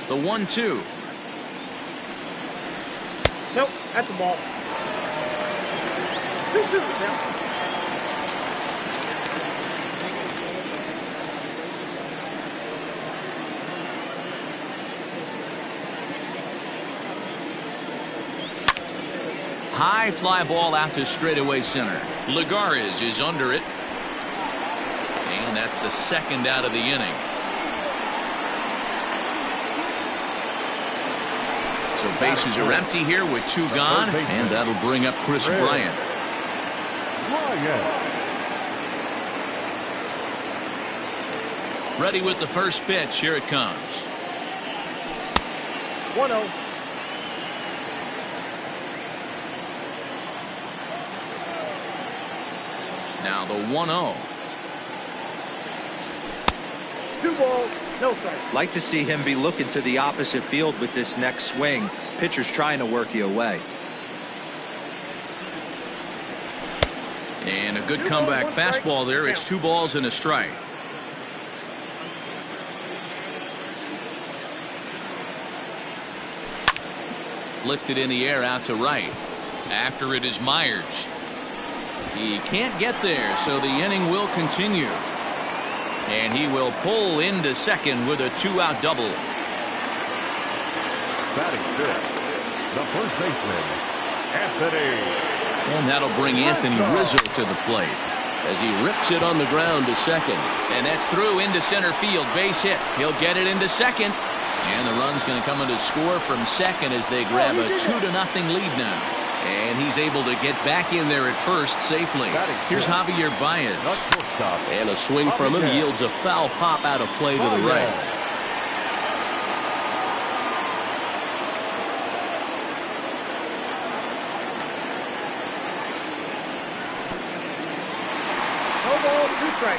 The 1-2. Nope, that's the ball. 2-2 now. High fly ball out to straightaway center. Lagares is under it. And that's the second out of the inning. So bases are empty here with 2 gone. And that'll bring up Chris Bryant. Ready with the first pitch. Here it comes. 1-0. Now the 1-0. 2 balls, no strikes. Like to see him be looking to the opposite field with this next swing. Pitcher's trying to work you away. And a good comeback fastball there. It's 2 balls and a strike. Lifted in the air out to right. After it is Myers. He can't get there, so the inning will continue. And he will pull into second with a 2-out double. Batting fifth, the first baseman, Anthony. And that'll bring Anthony Rizzo to the plate as he rips it on the ground to second. And that's through into center field. Base hit. He'll get it into second. And the run's going to come in to score from second as they grab a 2-0 lead now. And he's able to get back in there at first safely. Here's Javier Baez. And a swing from him yields a foul pop out of play to the right.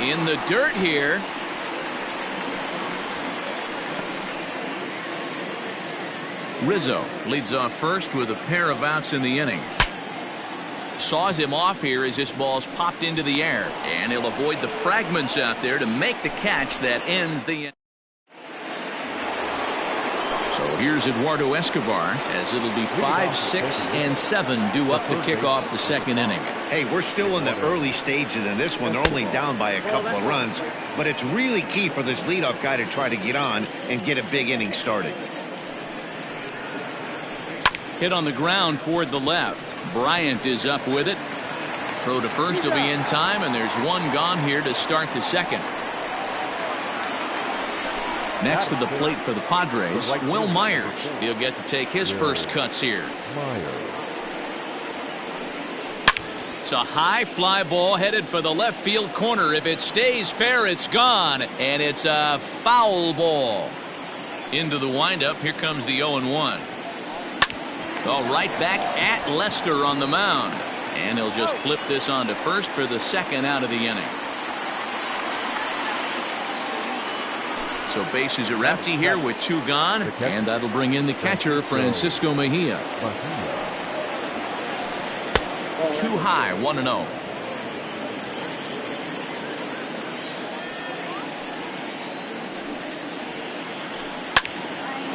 In the dirt here. Rizzo leads off first with a pair of outs in the inning. Saws him off here as this ball's popped into the air. And he'll avoid the fragments out there to make the catch that ends the inning. So here's Eduardo Escobar as it'll be 5, 6, and 7 due up to kick off the second inning. Hey, we're still in the early stages in this one. They're only down by a couple of runs, but it's really key for this leadoff guy to try to get on and get a big inning started. Hit on the ground toward the left. Bryant is up with it. Throw to first will be in time, and there's 1 gone here to start the second. Next to the plate for the Padres, Will Myers. He'll get to take his first cuts here. It's a high fly ball headed for the left field corner. If it stays fair, it's gone. And it's a foul ball. Into the windup. Here comes the 0-1. Oh, right back at Lester on the mound. And he'll just flip this on to first for the second out of the inning. So bases are empty here with 2 gone. And that'll bring in the catcher, Francisco Mejia. 2 high, 1-0.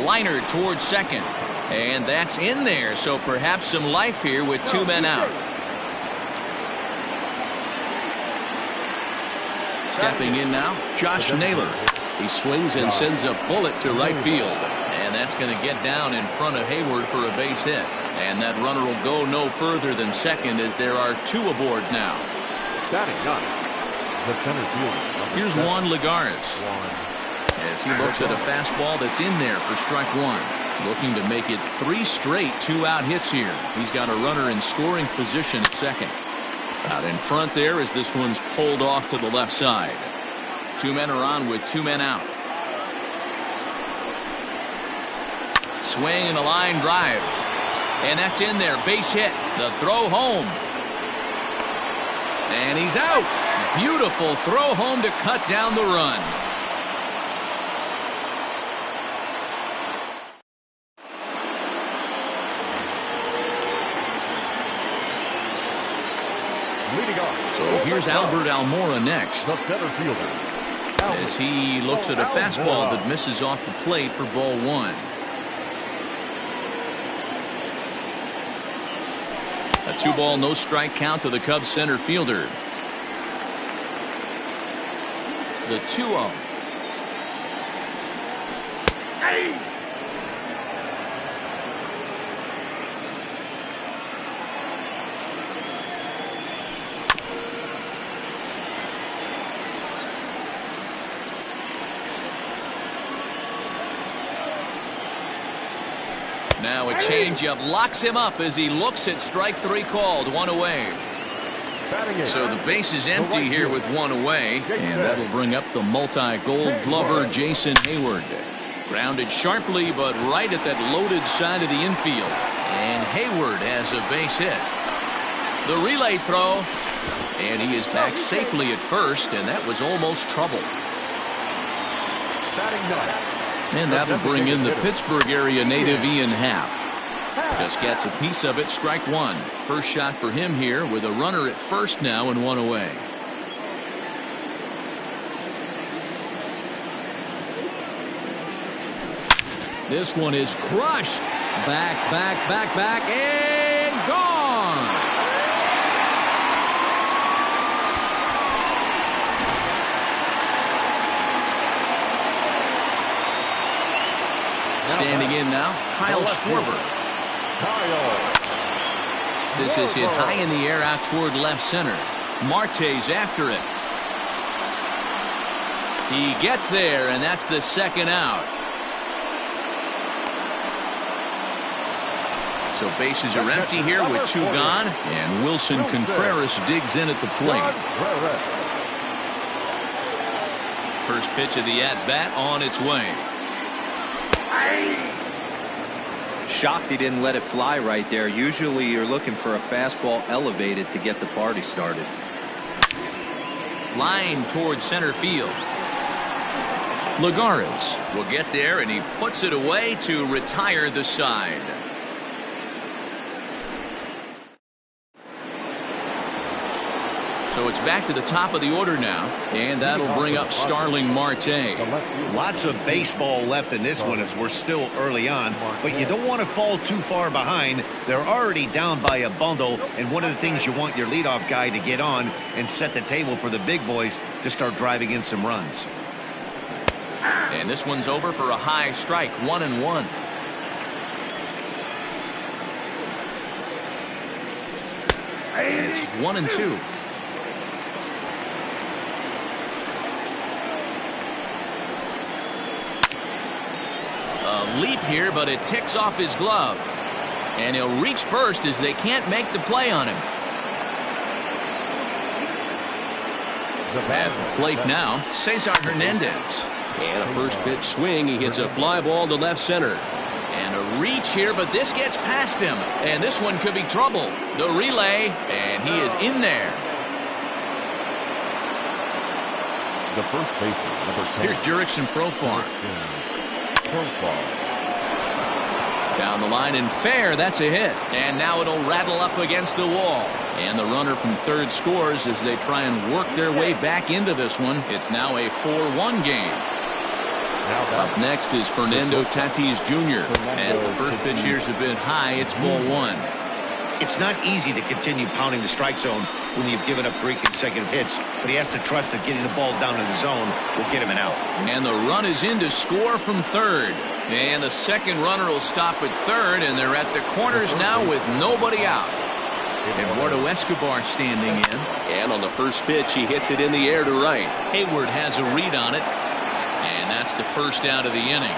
Liner towards second. And that's in there. So perhaps some life here with 2 men out. Stepping in now, Josh Naylor. He swings and sends a bullet to right field. And that's going to get down in front of Hayward for a base hit. And that runner will go no further than second as there are 2 aboard now. Here's Juan Lagares as he looks at a fastball that's in there for strike 1. Looking to make it 3 straight 2-out hits here. He's got a runner in scoring position at second. Out in front there as this one's pulled off to the left side. 2 men are on with 2 men out. Swing and a line drive. And that's in there. Base hit. The throw home. And he's out. Beautiful throw home to cut down the run. Leading off. So here's Albert Almora next, The center fielder. as he looks at a fastball that misses off the plate for ball one. A 2-ball, no strike count to the Cubs center fielder. The 2-0. Now a changeup locks him up as he looks at strike 3 called, 1 away. So the base is empty here with 1 away, and that'll bring up the multi-gold glover Jason Hayward. Grounded sharply, but right at that loaded side of the infield. And Hayward has a base hit. The relay throw, and he is back safely at first, and that was almost trouble. And that'll bring in the Pittsburgh area native Ian Happ. Just gets a piece of it, strike 1. First shot for him here with a runner at first now and 1 away. This one is crushed. Back, and gone. Standing in now, Kyle Schwarber. This is hit high in the air out toward left center. Marte's after it. He gets there, and that's the second out. So bases are empty here with 2 gone, and Wilson Contreras digs in at the plate. First pitch of the at-bat on its way. Shocked he didn't let it fly right there. Usually you're looking for a fastball elevated to get the party started. Line towards center field. Lagares will get there, and he puts it away to retire the side. So it's back to the top of the order now, and that'll bring up Starling Marte. Lots of baseball left in this one as we're still early on, but you don't want to fall too far behind. They're already down by a bundle, and one of the things you want your leadoff guy to get on and set the table for the big boys to start driving in some runs. And this one's over for a high strike, 1-1. And it's 1-2. Leap here, but it ticks off his glove, and he'll reach first as they can't make the play on him. At the plate now, Cesar Hernandez, and a first pitch swing. He hits a fly ball to left center, and a reach here, but this gets past him, and this one could be trouble. The relay, and he is in there. The first baseman, number 10. Here's Jurickson Profar. Down the line and fair, that's a hit. And now it'll rattle up against the wall. And the runner from third scores as they try and work their way back into this one. It's now a 4-1 game. Up next is Fernando Tatis Jr. As the first pitch here's a bit high, it's ball 1. It's not easy to continue pounding the strike zone when you've given up 3 consecutive hits, but he has to trust that getting the ball down in the zone will get him an out. And the run is in to score from third. And the second runner will stop at third, and they're at the corners now with nobody out. Eduardo Escobar standing in. And on the first pitch, he hits it in the air to right. Hayward has a read on it. And that's the first out of the inning.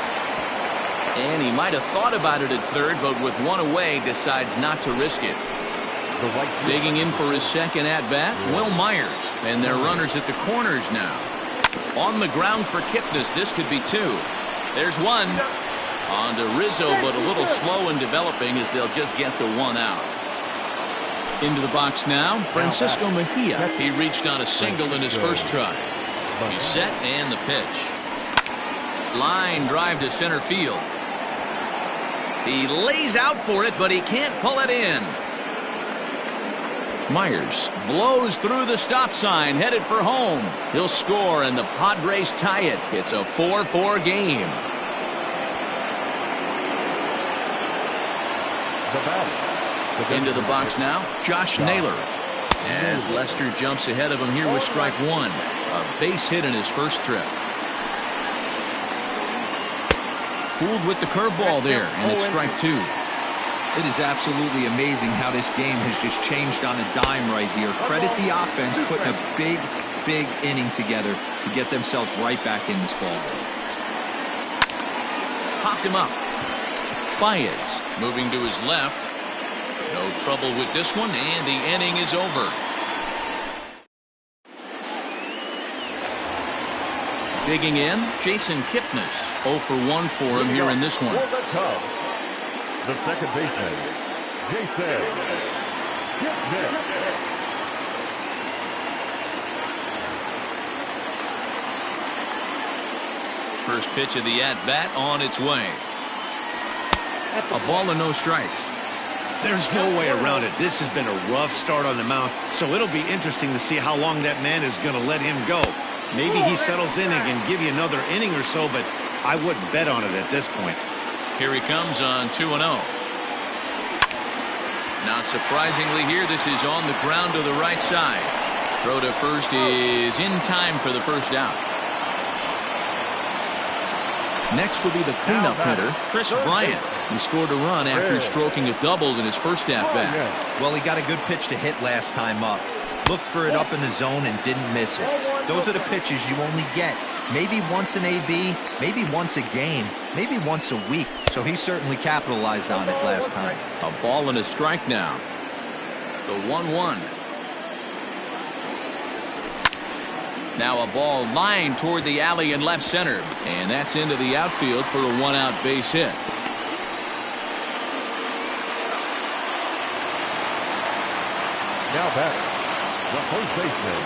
And he might have thought about it at third, but with 1 away, decides not to risk it. Digging in for his second at-bat, Will Myers. And their runners at the corners now. On the ground for Kipnis, this could be 2. There's 1. On to Rizzo, but a little slow in developing as they'll just get the 1 out. Into the box now, Francisco Mejia. He reached on a single in his first try. He's set and the pitch. Line drive to center field. He lays out for it, but he can't pull it in. Myers blows through the stop sign, headed for home. He'll score, and the Padres tie it. It's a 4-4 game. Into the box now, Josh Naylor. As Lester jumps ahead of him here with strike one. A base hit in his first trip. Fooled with the curveball there, and it's strike two. It is absolutely amazing how this game has just changed on a dime right here. Credit the offense putting a big inning together to get themselves right back in this ball game. Popped him up. Baez moving to his left. No trouble with this one, and the inning is over. Digging in, Jason Kipnis. 0 for 1 for him here in this one. The second baseman, Jason Kipnis. First pitch of the at-bat on its way. A ball and no strikes. There's no way around it. This has been a rough start on the mound, so it'll be interesting to see how long that man is going to let him go. Maybe he settles in and can give you another inning or so, but I wouldn't bet on it at this point. Here he comes on 2-0. Not surprisingly here, this is on the ground to the right side. Throw to first is in time for the first out. Next will be the cleanup hitter, Chris Bryant. He scored a run after stroking a double in his first at-bat. Well, he got a good pitch to hit last time up. Looked for it up in the zone and didn't miss it. Those are the pitches you only get. Maybe once an AB, maybe once a game, maybe once a week. So he certainly capitalized on it last time. A ball and a strike now. The 1-1. Now a ball lined toward the alley in left center. And that's into the outfield for a one-out base hit. Now batter, the first baseman,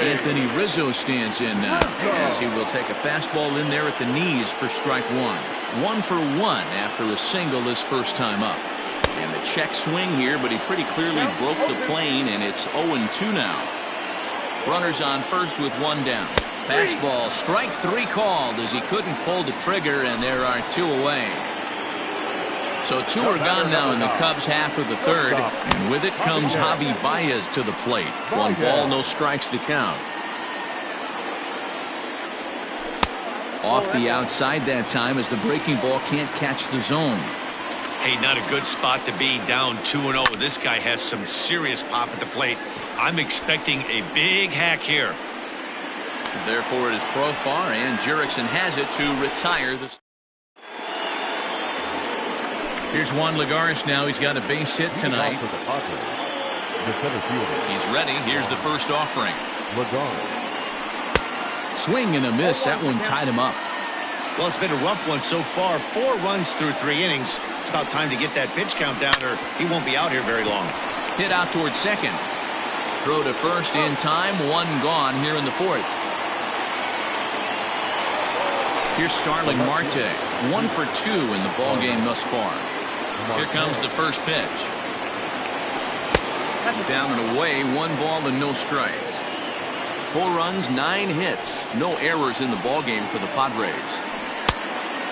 Anthony Rizzo stands in now, as he will take a fastball in there at the knees for strike one. 1 for 1 after a single his first time up. And the check swing here, but he pretty clearly broke the plane, and it's 0-2 now. Runners on first with one down. Fastball, strike three called as he couldn't pull the trigger, and there are two away. So two are gone now in the Cubs' half of the third, and with it comes Javi Baez to the plate. 1 ball, no strikes to count. Off the outside that time as the breaking ball can't catch the zone. Hey, not a good spot to be, down 2-0. This guy has some serious pop at the plate. I'm expecting a big hack here. Therefore, it is Profar, and Jurickson has it to retire the. Here's Juan Lagares now. He's got a base hit tonight. He's ready. Here's the first offering. Swing and a miss. That one tied him up. Well, it's been a rough one so far. 4 runs through 3 innings. It's about time to get that pitch count down, or he won't be out here very long. Hit out towards second. Throw to first in time. 1 gone here in the fourth. Here's Starling Marte. 1 for 2 in the ball game thus far. Here comes the first pitch. Down and away, 1 ball and no strikes. 4 runs, 9 hits, no errors in the ball game for the Padres.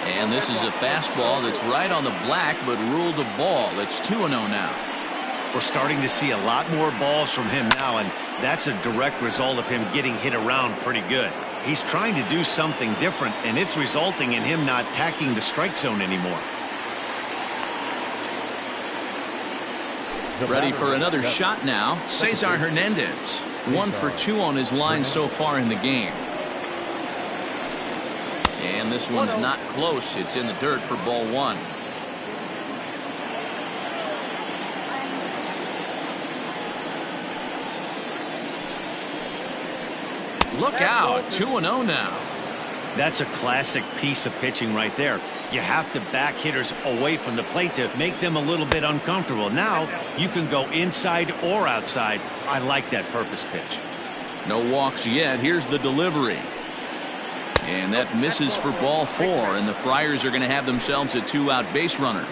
And this is a fastball that's right on the black, but ruled a ball. It's 2-0 now. We're starting to see a lot more balls from him now, and that's a direct result of him getting hit around pretty good. He's trying to do something different, and it's resulting in him not attacking the strike zone anymore. Ready for another shot now. Cesar Hernandez. 1 for 2 on his line so far in the game. And this one's not close. It's in the dirt for ball 1. Look out. 2-0 now. That's a classic piece of pitching right there. You have to back hitters away from the plate to make them a little bit uncomfortable. Now you can go inside or outside. I like that purpose pitch. No walks yet. Here's the delivery. And that misses for ball 4, and the Friars are going to have themselves a 2-out base runner.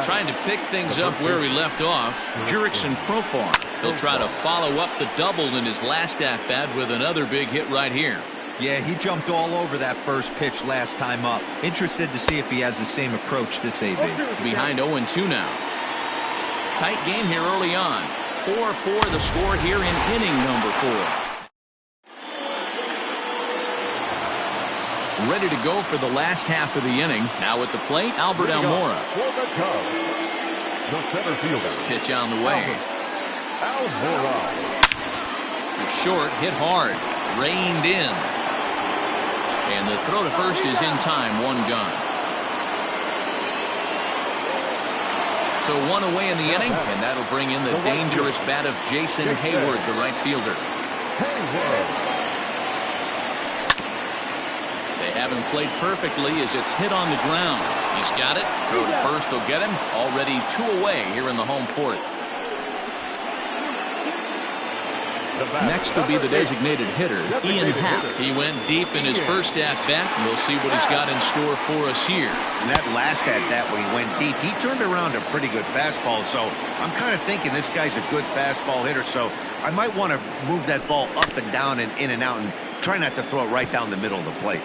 Trying to pick things up where he left off, Jurickson Profar. He'll try to follow up the double in his last at-bat with another big hit right here. Yeah, he jumped all over that first pitch last time up. Interested to see if he has the same approach this AB. Behind 0-2 now. Tight game here early on. 4-4 the score here in inning number 4. Ready to go for the last half of the inning. Now at the plate, Albert Almora. The center fielder. Pitch on the way. Almora. To short, hit hard. Reined in. And the throw to first is in time. 1 gone. So 1 away in the inning, and that'll bring in the dangerous bat of Jason Hayward, the right fielder. They haven't played perfectly as it's hit on the ground. He's got it. Throw to first will get him. Already 2 away here in the home 4th. Next will be the designated hitter, Ian Happ. He went deep in his first at-bat. We'll see what he's got in store for us here. And that last at-bat when he went deep, he turned around a pretty good fastball. So I'm kind of thinking this guy's a good fastball hitter. So I might want to move that ball up and down and in and out and try not to throw it right down the middle of the plate.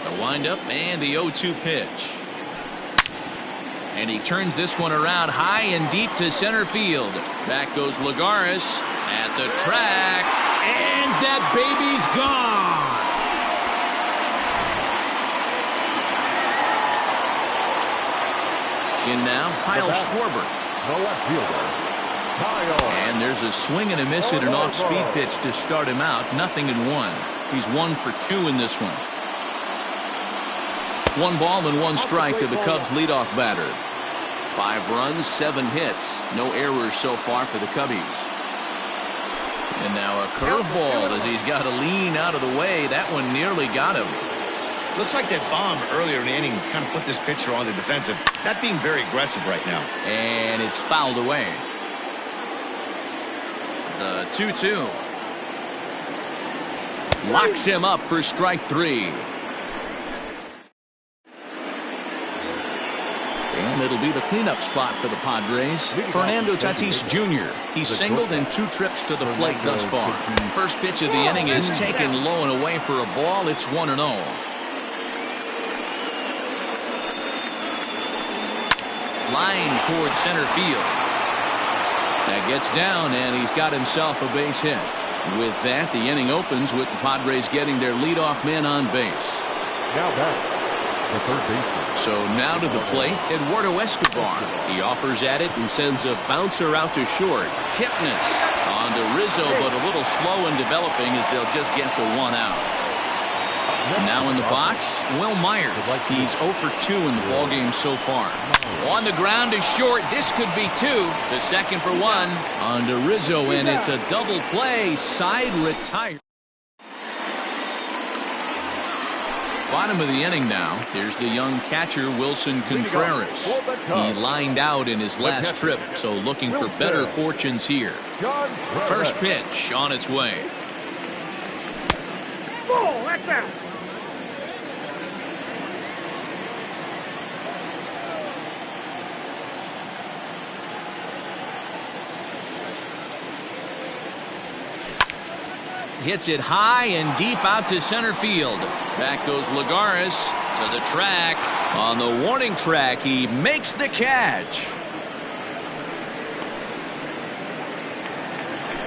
The windup and the 0-2 pitch. And he turns this one around high and deep to center field. Back goes Lagares at the track. And that baby's gone. In now, Kyle Schwarber. The left fielder, Kyle. And there's a swing and a miss at an off-speed pitch to start him out. 0-1. He's 1 for 2 in this one. 1 ball and 1 strike to the Cubs leadoff batter. 5 runs, 7 hits. No errors so far for the Cubbies. And now a curveball as he's got to lean out of the way. That one nearly got him. Looks like that bomb earlier in the inning kind of put this pitcher on the defensive. Not being very aggressive right now. And it's fouled away. The 2-2. Locks him up for strike 3. And it'll be the cleanup spot for the Padres. Fernando Tatis Jr. He's singled in 2 trips to the plate thus far. First pitch of the inning is taken low and away for a ball. It's 1-0. Line towards center field. That gets down, and he's got himself a base hit. With that, the inning opens with the Padres getting their leadoff man on base. Now back, the third baseman. So now to the plate, Eduardo Escobar. He offers at it and sends a bouncer out to short. Kipnis on to Rizzo, but a little slow in developing as they'll just get the 1 out. Now in the box, Will Myers. He's 0 for 2 in the ballgame so far. On the ground is short. This could be 2. The second for 1. On to Rizzo, and it's a double play. Side retired. Bottom of the inning now. Here's the young catcher, Wilson Contreras. He lined out in his last trip, so looking for better fortunes here. First pitch on its way. Ball, that's out. Hits it high and deep out to center field. Back goes Lagares to the track. On the warning track, he makes the catch.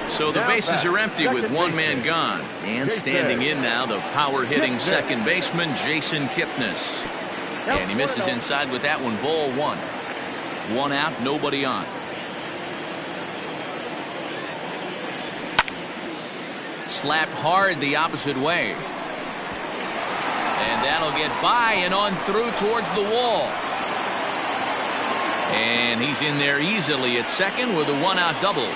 So the bases are empty with 1 man gone. And standing in now, the power-hitting second baseman, Jason Kipnis. And he misses inside with that one, ball 1. 1 out, nobody on. Slapped hard the opposite way. And that'll get by and on through towards the wall. And he's in there easily at second with a 1-out double.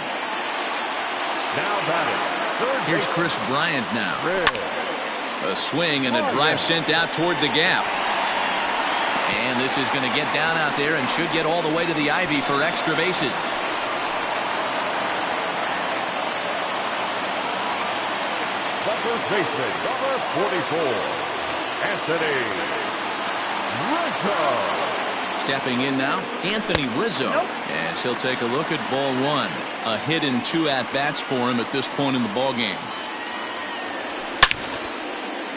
Now batting, Here's Chris Bryant now. A swing and a drive sent out toward the gap. And this is going to get down out there and should get all the way to the ivy for extra bases. The first baseman, number 44, Anthony Rizzo. Stepping in now, Anthony Rizzo, as he'll take a look at ball one. A hit and 2 at-bats for him at this point in the ballgame.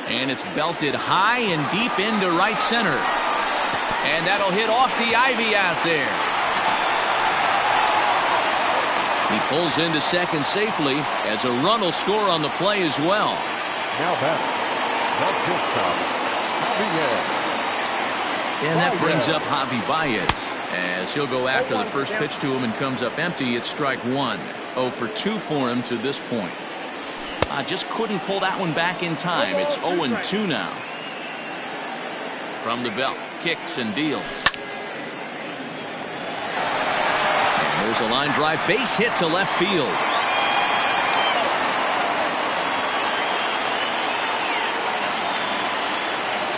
And it's belted high and deep into right center. And that'll hit off the ivy out there. He pulls into second safely as a run will score on the play as well. Now batting, the shortstop, Javier. And that brings up Javi Baez as he'll go after the first pitch to him and comes up empty. It's strike one. 0 for 2 for him to this point. Just couldn't pull that one back in time. It's 0-2 now. From the belt, kicks and deals. And there's a line drive base hit to left field.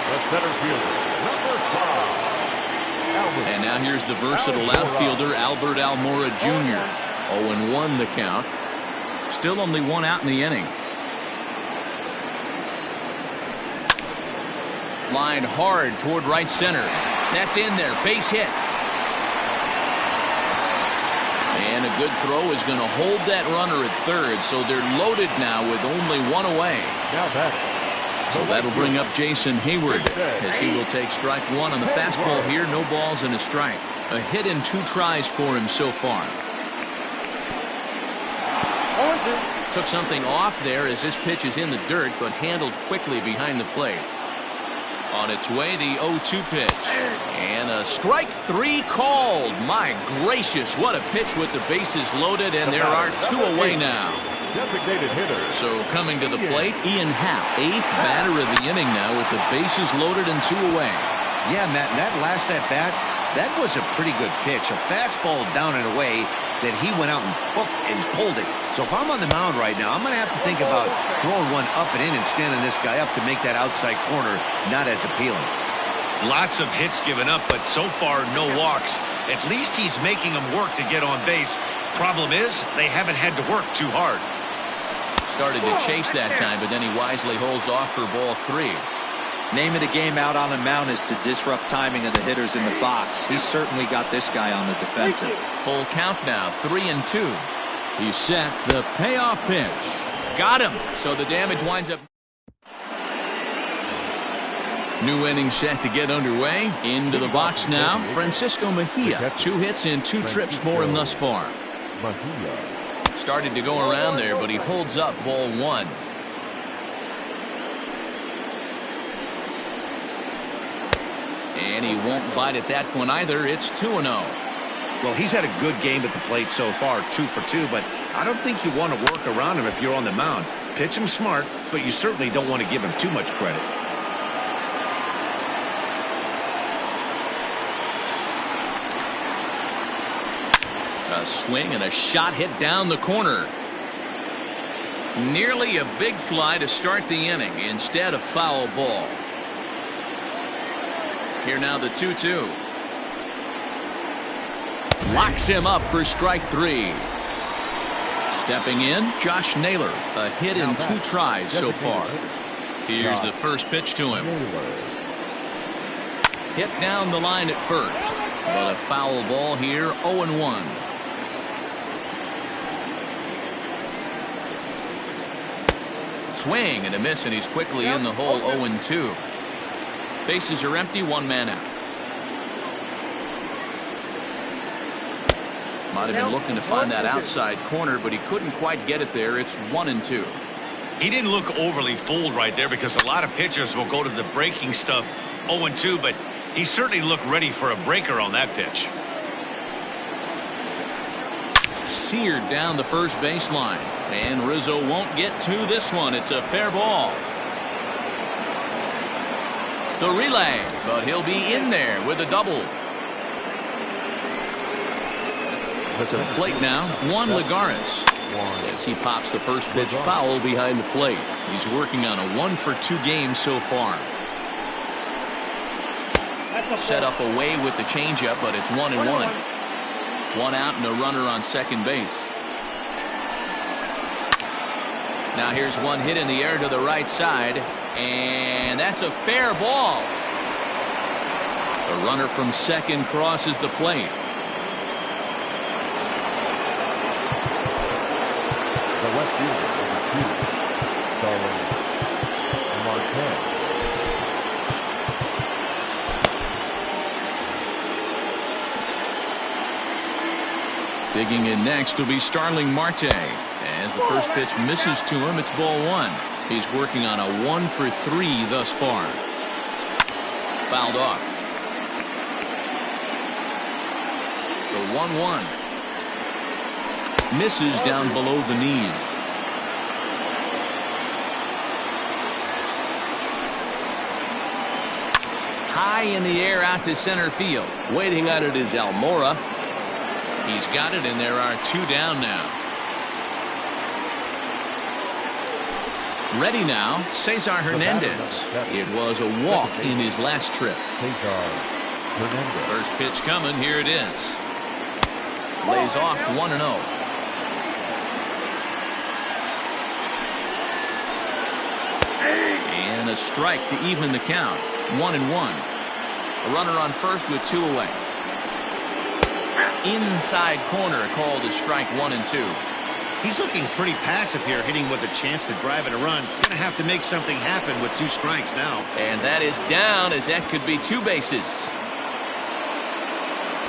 The center fielder, number 5, Albert. And now here's the versatile outfielder, Albert Almora Jr. 0-1 the count. Still only 1 out in the inning. Lined hard toward right center. That's in there. Base hit. And a good throw is going to hold that runner at third. So they're loaded now with only 1 away. Now back. So that'll bring up Jason Hayward as he will take strike 1 on the fastball here. No balls and a strike. A hit and 2 tries for him so far. Took something off there as this pitch is in the dirt, but handled quickly behind the plate. On its way, the 0-2 pitch. And a strike 3 called. My gracious, what a pitch with the bases loaded, and there are 2 away now. Designated hitter. So coming to the plate, Ian Happ, 8th batter of the inning now with the bases loaded and 2 away. Yeah, Matt, and that last at bat, that was a pretty good pitch. A fastball down and away that he went out and hooked and pulled it. So if I'm on the mound right now, I'm going to have to think about throwing one up and in and standing this guy up to make that outside corner not as appealing. Lots of hits given up, but so far no walks. At least he's making them work to get on base. Problem is, they haven't had to work too hard. Started to chase that time, but then he wisely holds off for ball 3. Name of the game out on the mound is to disrupt timing of the hitters in the box. He's certainly got this guy on the defensive. Full count now, 3-2. He's set the payoff pitch. Got him. So the damage winds up. New inning set to get underway. Into the box now, Francisco Mejia. 2 hits and 2 trips for him thus far. Started to go around there, but he holds up ball 1. And he won't bite at that one either. It's 2-0. Well, he's had a good game at the plate so far, 2 for 2, but I don't think you want to work around him if you're on the mound. Pitch him smart, but you certainly don't want to give him too much credit. A swing and a shot hit down the corner. Nearly a big fly to start the inning. Instead, a foul ball. Here now the 2-2. Locks him up for strike 3. Stepping in, Josh Naylor. A hit in 2 tries so far. Here's the first pitch to him. Hit down the line at first. But a foul ball here, 0-1. Swing and a miss, and he's quickly in the hole. 0-2. Bases are empty, 1 man out. Might have been looking to find that outside corner, but he couldn't quite get it there. It's 1-2. He didn't look overly fooled right there because a lot of pitchers will go to the breaking stuff 0-2, but he certainly looked ready for a breaker on that pitch. Seared down the first baseline, and Rizzo won't get to this one. It's a fair ball. The relay, but he'll be in there with a double. To the plate now, Juan Lagares. As he pops the first pitch foul behind the plate. He's working on a 1-for-2 game so far. Set up away with the changeup, but it's 1-1. One out and a runner on second base. Now here's one hit in the air to the right side, and that's a fair ball. The runner from second crosses the plate. The left fielder, number 2, Charlie Marquez. Digging in next will be Starling Marte. As the first pitch misses to him, it's ball 1. He's working on a 1-for-3 thus far. Fouled off. The 1-1. Misses down below the knees. High in the air out to center field. Waiting on it is Almora. He's got it, and there are 2 down now. Ready now, Cesar Hernandez. It was a walk in his last trip. Cesar Hernandez. First pitch coming, here it is. Lays off 1-0. And a strike to even the count. 1-1. A runner on first with 2 away. Inside corner called a strike 1 and 2. He's looking pretty passive here, hitting with a chance to drive in a run. Gonna have to make something happen with 2 strikes now. And that is down, as that could be 2 bases.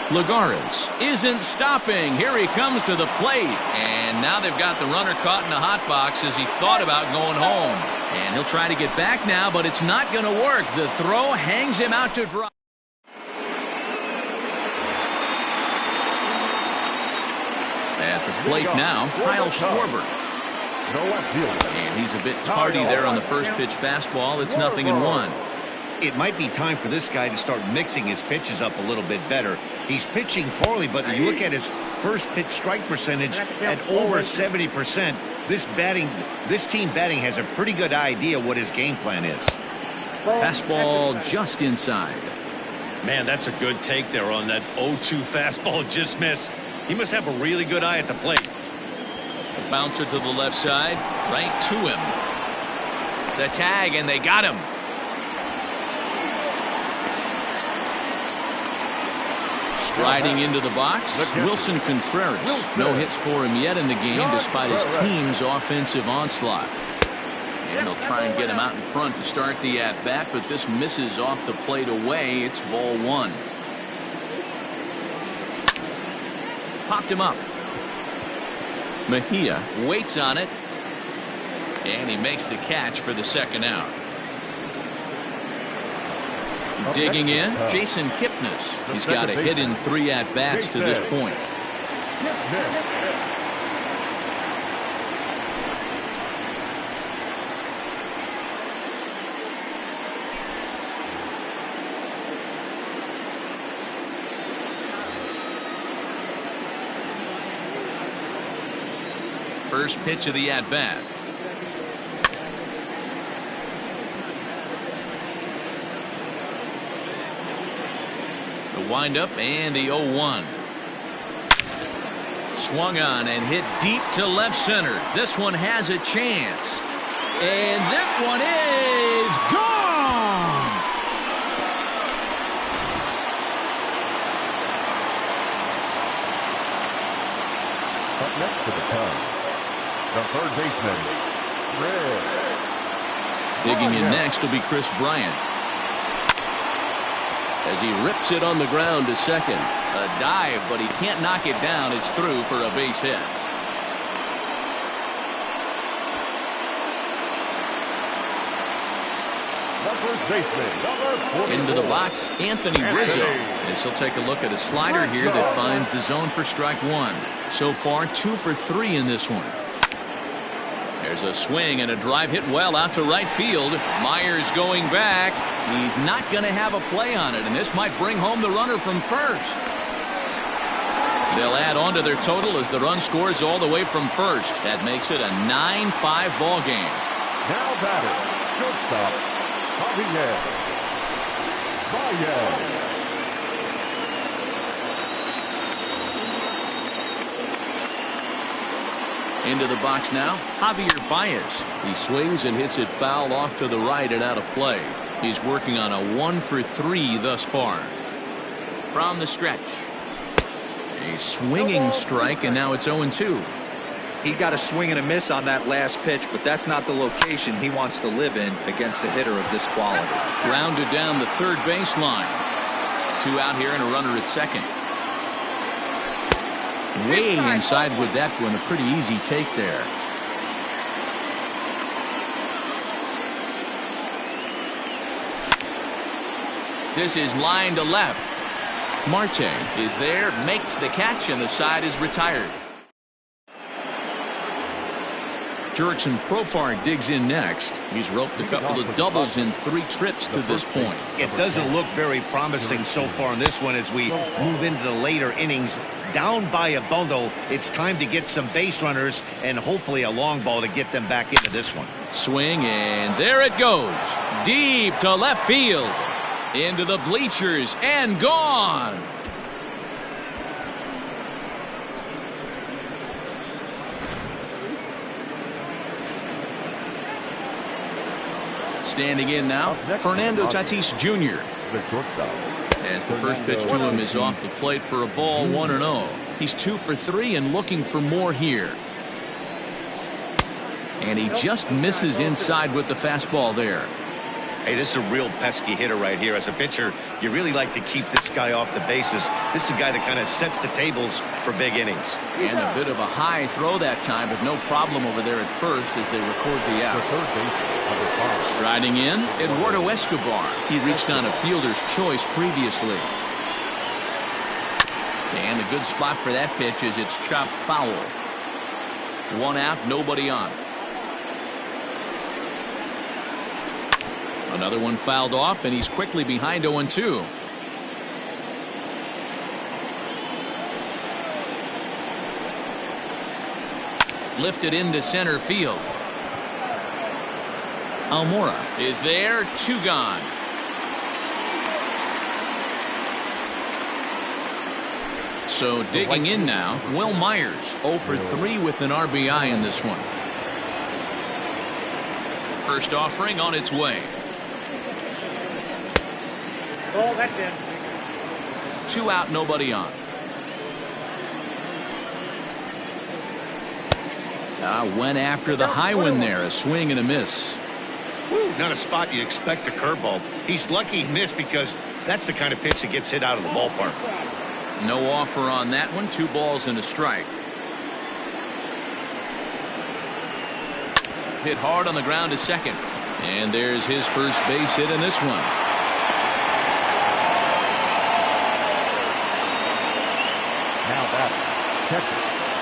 Lagares isn't stopping. Here he comes to the plate. And now they've got the runner caught in the hot box as he thought about going home. And he'll try to get back now, but it's not going to work. The throw hangs him out to dry. At the plate now, Kyle Schwarber. The left fielder. And he's a bit tardy there on the first pitch fastball. It's 0-1. It might be time for this guy to start mixing his pitches up a little bit better. He's pitching poorly, but you look at his first pitch strike percentage at over 70%. This team batting has a pretty good idea what his game plan is. Fastball just inside. Man, that's a good take there on that 0-2 fastball just missed. He must have a really good eye at the plate. A bouncer to the left side, right to him. The tag, and they got him. Striding into the box, Wilson Contreras. No hits for him yet in the game despite his team's offensive onslaught. And they'll try and get him out in front to start the at-bat, but this misses off the plate away. It's ball 1. Popped him up. Mejia waits on it, and he makes the catch for the second out. Digging in, Jason Kipnis. He's got a hit in 3 at-bats to this point. First pitch of the at-bat. The windup and the 0-1. Swung on and hit deep to left center. This one has a chance. And that one is gone! Up next to the Cubs, the third baseman, Red. Digging in next will be Chris Bryant. As he rips it on the ground to second. A dive, but he can't knock it down. It's through for a base hit. The first baseman, number 44. Into the box, Anthony Rizzo. As he'll take a look at a slider here that finds the zone for strike 1. So far, 2 for 3 in this one. There's a swing and a drive hit well out to right field. Myers going back. He's not going to have a play on it, and this might bring home the runner from first. They'll add on to their total as the run scores all the way from first. That makes it a 9-5 ball game. Now batter, shortstop, WhyXWhy. Into the box now, Javier Baez. He swings and hits it foul off to the right and out of play. He's working on a 1-for-3 thus far. From the stretch. A swinging strike, and now it's 0-2. He got a swing and a miss on that last pitch, but that's not the location he wants to live in against a hitter of this quality. Grounded down the third baseline. 2 out here and a runner at second. Way inside with that one, a pretty easy take there. This is line to left. Marte is there, makes the catch, and the side is retired. Jurickson Profar digs in next. He's roped a couple of doubles in 3 trips to this point. It doesn't look very promising so far in this one as we move into the later innings. Down by a bundle, it's time to get some base runners and hopefully a long ball to get them back into this one. Swing, and there it goes. Deep to left field. Into the bleachers and gone. Standing in now, Fernando Tatis Jr. As the first pitch to him is off the plate for a ball, 1-0. He's 2 for 3 and looking for more here. And he just misses inside with the fastball there. Hey, this is a real pesky hitter right here. As a pitcher, you really like to keep this guy off the bases. This is a guy that kind of sets the tables for big innings. And a bit of a high throw that time, but no problem over there at first as they record the out. Striding in, Eduardo Escobar. He reached on a fielder's choice previously. And a good spot for that pitch is it's chopped foul. 1 out, nobody on. Another one fouled off, and he's quickly behind 0-2. Lifted into center field. Almora is there, 2 gone. So digging in now, Will Myers, 0 for 3 with an RBI in this one. First offering on its way. Oh, that's in. 2 out, nobody on. Went after the high one there, a swing and a miss. Woo, not a spot you expect a curveball. He's lucky he missed because that's the kind of pitch that gets hit out of the ballpark. No offer on that one, 2 balls and a strike. Hit hard on the ground to second. And there's his first base hit in this one.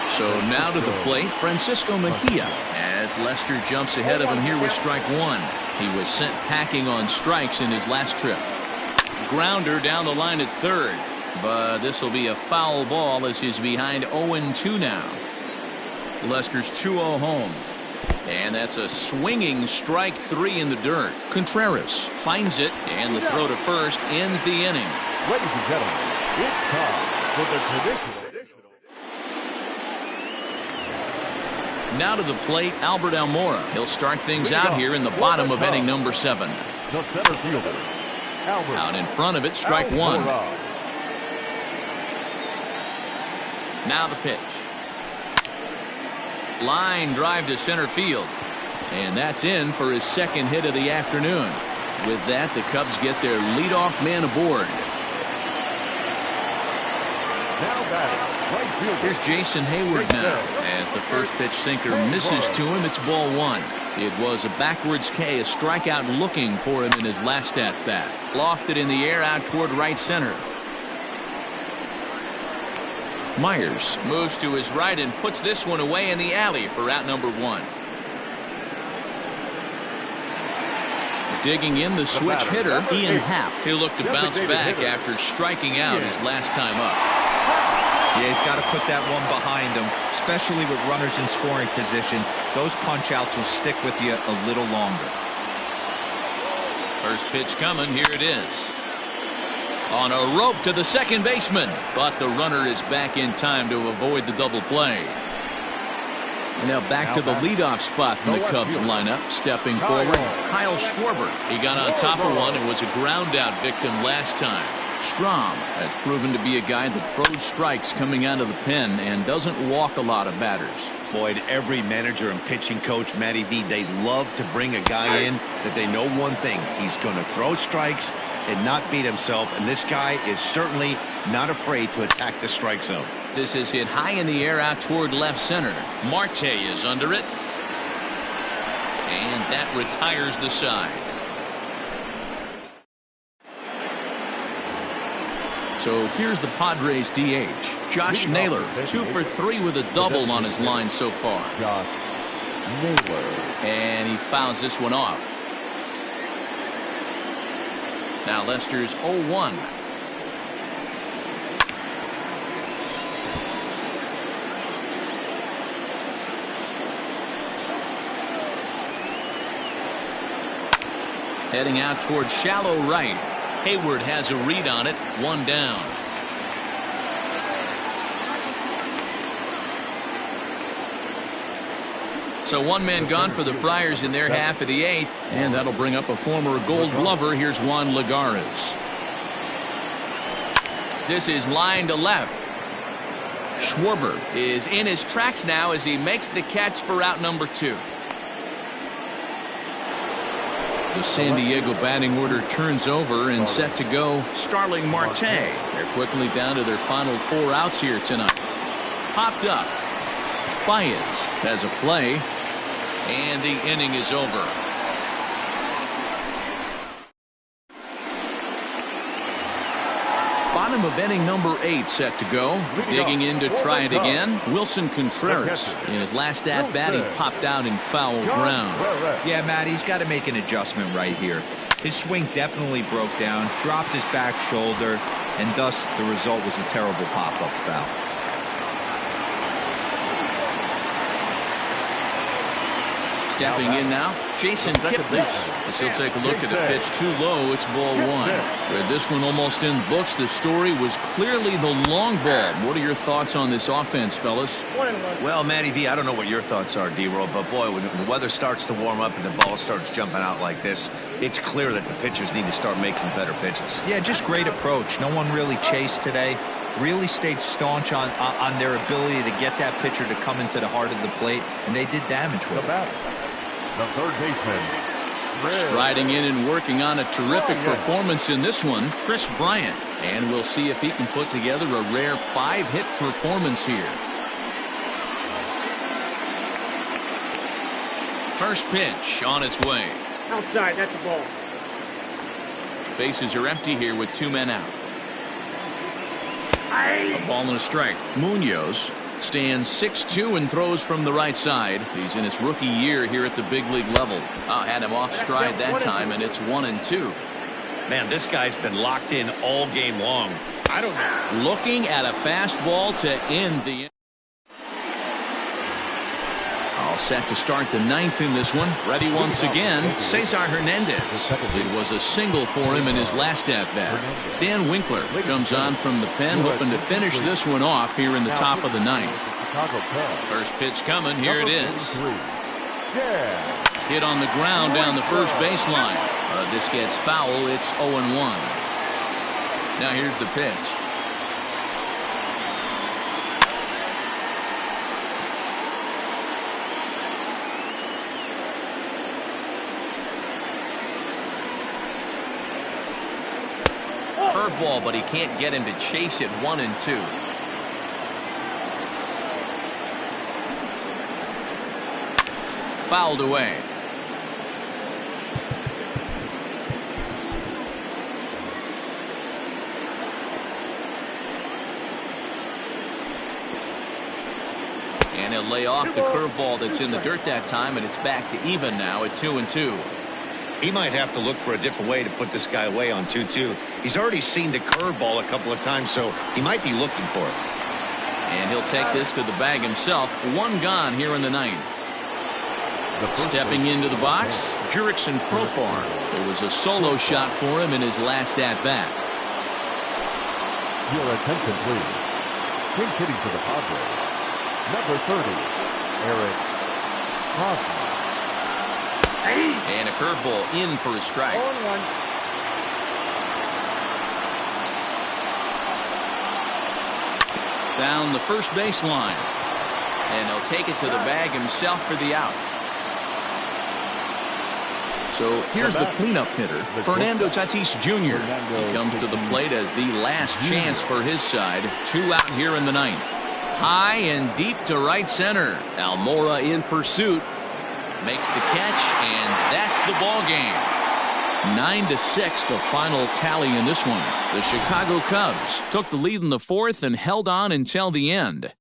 So now to the plate, Francisco Mejia, as Lester jumps ahead of him here with strike 1. He was sent packing on strikes in his last trip. Grounder down the line at third, but this will be a foul ball as he's behind 0-2 now. Lester's 2-0 home. And that's a swinging strike 3 in the dirt. Contreras finds it, and the throw to first ends the inning. Ladies and gentlemen, it's time for the traditional. Now to the plate, Albert Almora. He'll start things out here in the bottom of inning number 7. The center fielder, Albert. Out in front of it, strike 1. Now the pitch. Line drive to center field. And that's in for his second hit of the afternoon. With that, the Cubs get their leadoff man aboard. Now batting, right fielder. Here's Jason Hayward now. As the first pitch sinker misses to him, it's ball 1. It was a backwards K, a strikeout looking for him in his last at-bat. Lofted in the air out toward right center. Myers moves to his right and puts this one away in the alley for out number 1. Digging in the switch hitter, Ian Happ. He'll look to bounce back after striking out his last time up. Yeah, he's got to put that one behind him, especially with runners in scoring position. Those punch-outs will stick with you a little longer. First pitch coming. Here it is. On a rope to the second baseman, but the runner is back in time to avoid the double play. And now back to the leadoff spot in the Cubs lineup. Stepping forward, Kyle Schwarber. He got on top of one and was a ground-out victim last time. Strom has proven to be a guy that throws strikes coming out of the pen and doesn't walk a lot of batters. Boyd, every manager and pitching coach, Matty V, they love to bring a guy in that they know one thing. He's going to throw strikes and not beat himself, and this guy is certainly not afraid to attack the strike zone. This is hit high in the air out toward left center. Marte is under it. And that retires the side. So here's the Padres DH, Josh Naylor, 2 for 3 with a double on his line so far. Josh Naylor. And he fouls this one off. Now Lester's 0-1. Heading out towards shallow right. Hayward has a read on it. 1 down. So 1 man gone for the Friars in their half of the 8th. And that'll bring up a former Gold Glover. Here's Juan Lagares. This is line to left. Schwarber is in his tracks now as he makes the catch for out number 2. The San Diego batting order turns over and set to go. Starling Marte. They're quickly down to their final 4 outs here tonight. Popped up. Baez has a play. And the inning is over. Bottom of inning number 8 set to go. Digging in to try it again. Wilson Contreras. In his last at-bat, he popped out in foul ground. Yeah, Matt, he's got to make an adjustment right here. His swing definitely broke down, dropped his back shoulder, and thus the result was a terrible pop-up foul. Stepping in now, Jason Kipnis. As he'll take a look at the pitch too low. It's ball 1. Read this one almost in books. The story was clearly the long ball. What are your thoughts on this offense, fellas? Well, Matty V, I don't know what your thoughts are, D-Roll, but boy, when the weather starts to warm up and the ball starts jumping out like this, it's clear that the pitchers need to start making better pitches. Yeah, just great approach. No one really chased today. Really stayed staunch on their ability to get that pitcher to come into the heart of the plate, and they did damage with it. The third baseman. Striding in and working on a terrific performance in this one, Chris Bryant. And we'll see if he can put together a rare 5-hit performance here. First pitch on its way. Outside, that's the ball. Bases are empty here with 2 men out. A ball and a strike. Munoz stands 6'2" and throws from the right side. He's in his rookie year here at the big league level. Had him off stride that time, and it's 1-2. Man, this guy's been locked in all game long. I don't know. Looking at a fastball to end the inning. All set to start the 9th in this one. Ready once again, Cesar Hernandez. It was a single for him in his last at-bat. Dan Winkler comes on from the pen, hoping to finish this one off here in the top of the 9th. First pitch coming. Here it is. Hit on the ground down the first baseline. This gets foul. It's 0-1. Now here's the pitch. Curveball, but he can't get him to chase it. 1-2. Fouled away. And he'll lay off the curveball that's in the dirt that time, and it's back to even now at 2-2. He might have to look for a different way to put this guy away on 2-2. He's already seen the curveball a couple of times, so he might be looking for it. And he'll take this to the bag himself. One gone here in the ninth. Stepping into the box, Jurickson Profar. It was a solo shot for him in his last at-bat. Your attention, please. Pinch hitting for the Padres. Number 30, Eric Hosmer. And a curveball in for a strike. 0-1. Down the first baseline. And he'll take it to the bag himself for the out. So here's the cleanup hitter, Fernando Tatis Jr. He comes to the plate as the last chance for his side. 2 out here in the ninth. High and deep to right center. Almora in pursuit. Makes the catch, and that's the ball game. 9-6, the final tally in this one. The Chicago Cubs took the lead in the fourth and held on until the end.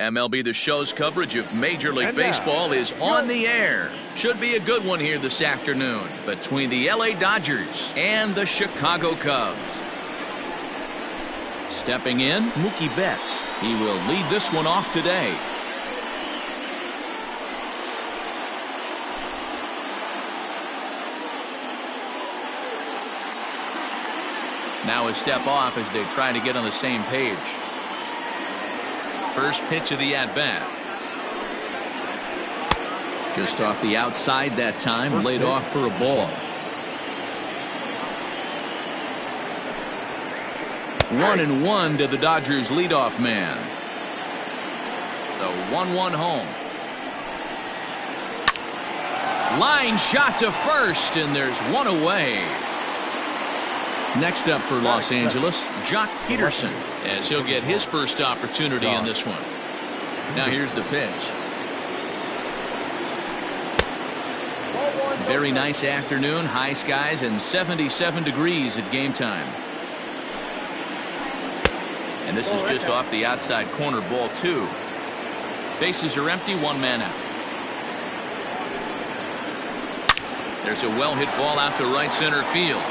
MLB The Show's coverage of Major League Baseball is on the air. Should be a good one here this afternoon between the LA Dodgers and the Chicago Cubs. Stepping in, Mookie Betts. He will lead this one off today. Now a step off as they try to get on the same page. First pitch of the at-bat. Just off the outside that time, laid off for a ball. 1-1 to the Dodgers leadoff man. The 1-1 home. Line shot to first, and there's one away. Next up for Los Angeles, Jock Peterson, as he'll get his first opportunity in this one. Now here's the pitch. Very nice afternoon, high skies and 77 degrees at game time. And this is just off the outside corner, ball 2. Bases are empty, one man out. There's a well-hit ball out to right center field.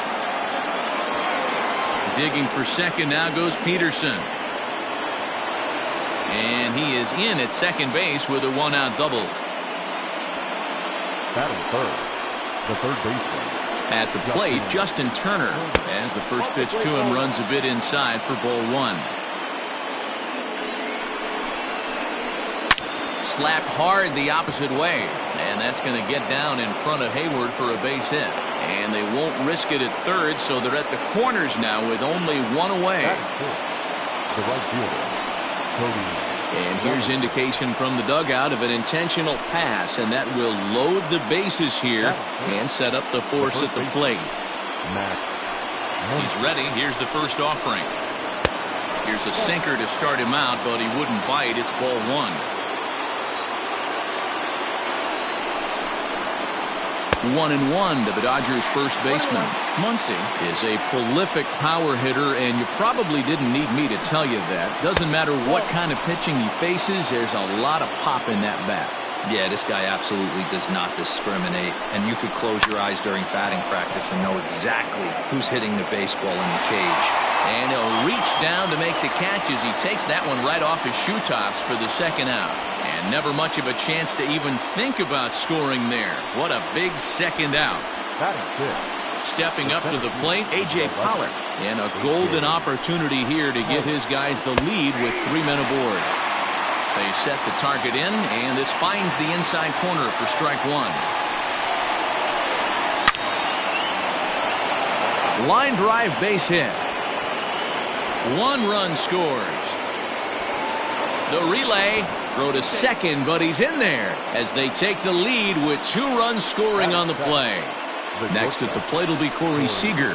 Digging for second now goes Peterson. And he is in at second base with a one-out double. Batting third, the third baseman. At the plate, Justin Turner, as the first pitch to him runs a bit inside for ball 1. Slapped hard the opposite way, and that's going to get down in front of Hayward for a base hit. And they won't risk it at third, so they're at the corners now with only one away. The right fielder, Cody. And here's indication from the dugout of an intentional pass, and that will load the bases here and set up the force at the plate. He's ready. Here's the first offering. Here's a sinker to start him out, but he wouldn't bite. It's ball 1. 1-1 to the Dodgers first baseman. Muncy is a prolific power hitter, and you probably didn't need me to tell you that. Doesn't matter what kind of pitching he faces, there's a lot of pop in that bat. Yeah, this guy absolutely does not discriminate, and you could close your eyes during batting practice and know exactly who's hitting the baseball in the cage. And he'll reach down to make the catch as he takes that one right off his shoe tops for the second out. And never much of a chance to even think about scoring there. What a big second out. Stepping up to the plate, A.J. Pollock. And a golden opportunity here to give his guys the lead with 3 men aboard. They set the target in, and this finds the inside corner for strike 1. Line drive base hit. 1 run scores. The relay, throw to second, but he's in there as they take the lead with 2 runs scoring on the play. Next at the plate will be Corey Seager,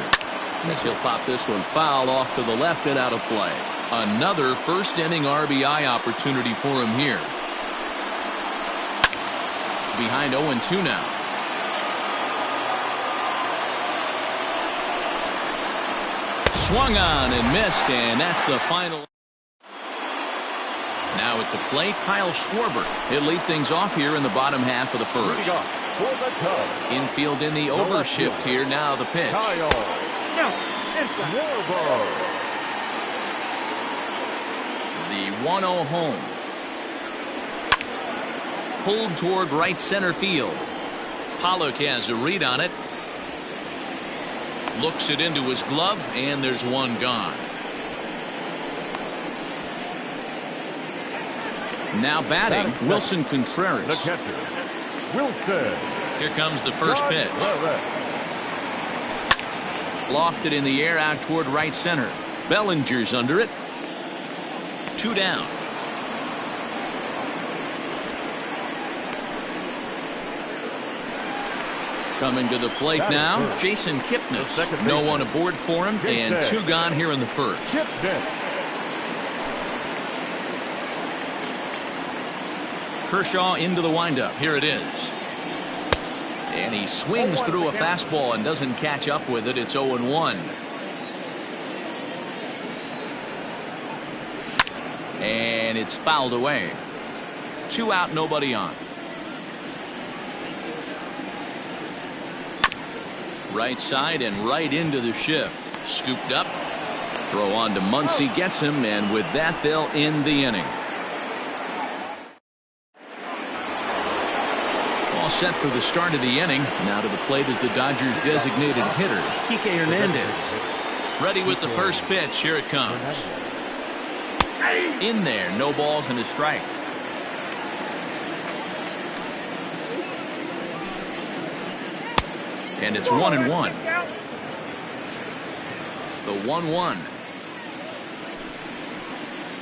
as he'll pop this one foul off to the left and out of play. Another first inning RBI opportunity for him here. Behind 0-2 now. Swung on and missed, and that's the final. Now at the plate, Kyle Schwarber. He'll lead things off here in the bottom half of the first. Infield in the overshift here. Now the pitch. The 1-0 home. Pulled toward right center field. Pollock has a read on it. Looks it into his glove, and there's one gone. Now batting, Wilson Contreras. The catcher, Wilson. Here comes the first pitch. Lofted in the air out toward right center. Bellinger's under it. 2 down. Coming to the plate now, Jason Kipnis. No one aboard for him, and 2 gone here in the first. Kershaw into the windup. Here it is. And he swings through a fastball and doesn't catch up with it. It's 0-1. And it's fouled away. 2 out, nobody on. Right side and right into the shift. Scooped up. Throw on to Muncy, gets him, and with that, they'll end the inning. All set for the start of the inning. Now to the plate is the Dodgers' designated hitter, Kike Hernandez. Ready with the first pitch. Here it comes. In there, no balls and a strike. And it's 1-1. The 1-1.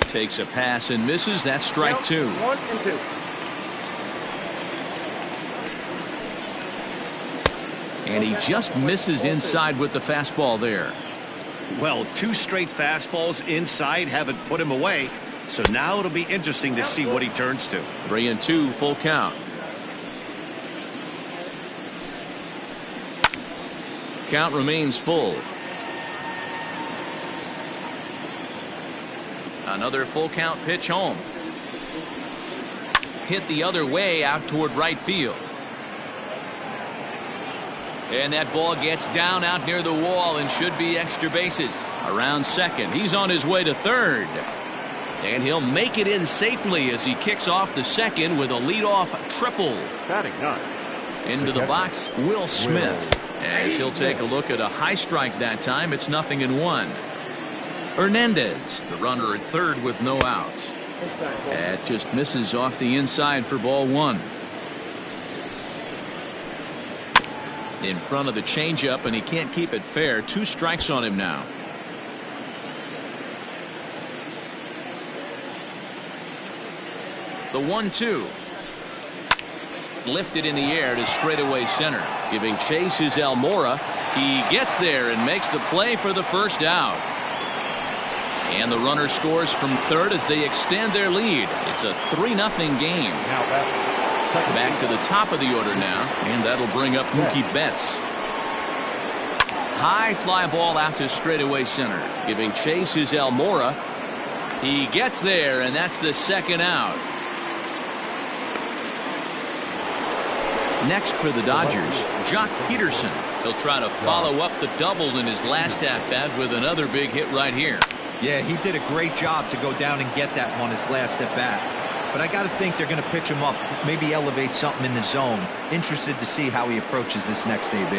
Takes a pass and misses. That's strike 2. 1 and 2. And he just misses inside with the fastball there. Well, 2 straight fastballs inside haven't put him away. So now it'll be interesting to see what he turns to. 3-2, full count. Count remains full. Another full count pitch home. Hit the other way out toward right field. And that ball gets down out near the wall and should be extra bases. Around second. He's on his way to third. And he'll make it in safely as he kicks off the second with a leadoff triple. Batting 9. Into the box, Will Smith. As he'll take a look at a high strike that time. It's 0-1. Hernandez, the runner at third with no outs. That just misses off the inside for ball 1. In front of the changeup, and he can't keep it fair. 2 strikes on him now. The 1-2. Lifted in the air to straightaway center. Giving chase is Almora. He gets there and makes the play for the first out. And the runner scores from third as they extend their lead. It's a 3-0 game. Back to the top of the order now, and that'll bring up Mookie Betts. High fly ball out to straightaway center. Giving chase is Almora. He gets there, and that's the second out. Next for the Dodgers, Jock Peterson. He'll try to follow up the double in his last at-bat with another big hit right here. Yeah, he did a great job to go down and get that one his last at-bat. But I got to think they're going to pitch him up, maybe elevate something in the zone. Interested to see how he approaches this next AB.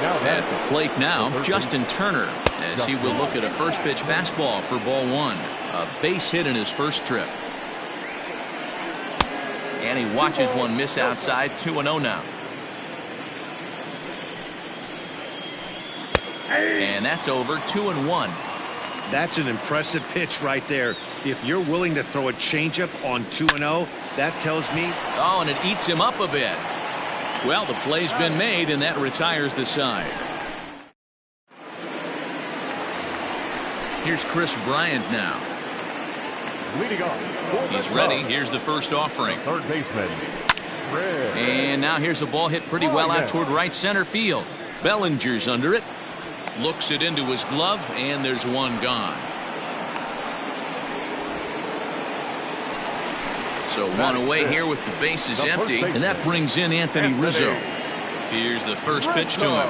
At the plate now, Justin Turner, as he will look at a first pitch fastball for ball 1. A base hit in his first trip. And he watches one miss outside. 2-0 now. And that's over. 2-1. That's an impressive pitch right there. If you're willing to throw a changeup on 2-0, that tells me. Oh, and it eats him up a bit. Well, the play's been made, and that retires the side. Here's Chris Bryant now. Leading off. He's ready. Here's the first offering. Third baseman. Red. And now here's a ball hit pretty well out toward right center field. Bellinger's under it. Looks it into his glove, and there's one gone. So one away here with the bases empty, and that brings in Anthony Rizzo. Here's the first pitch to him.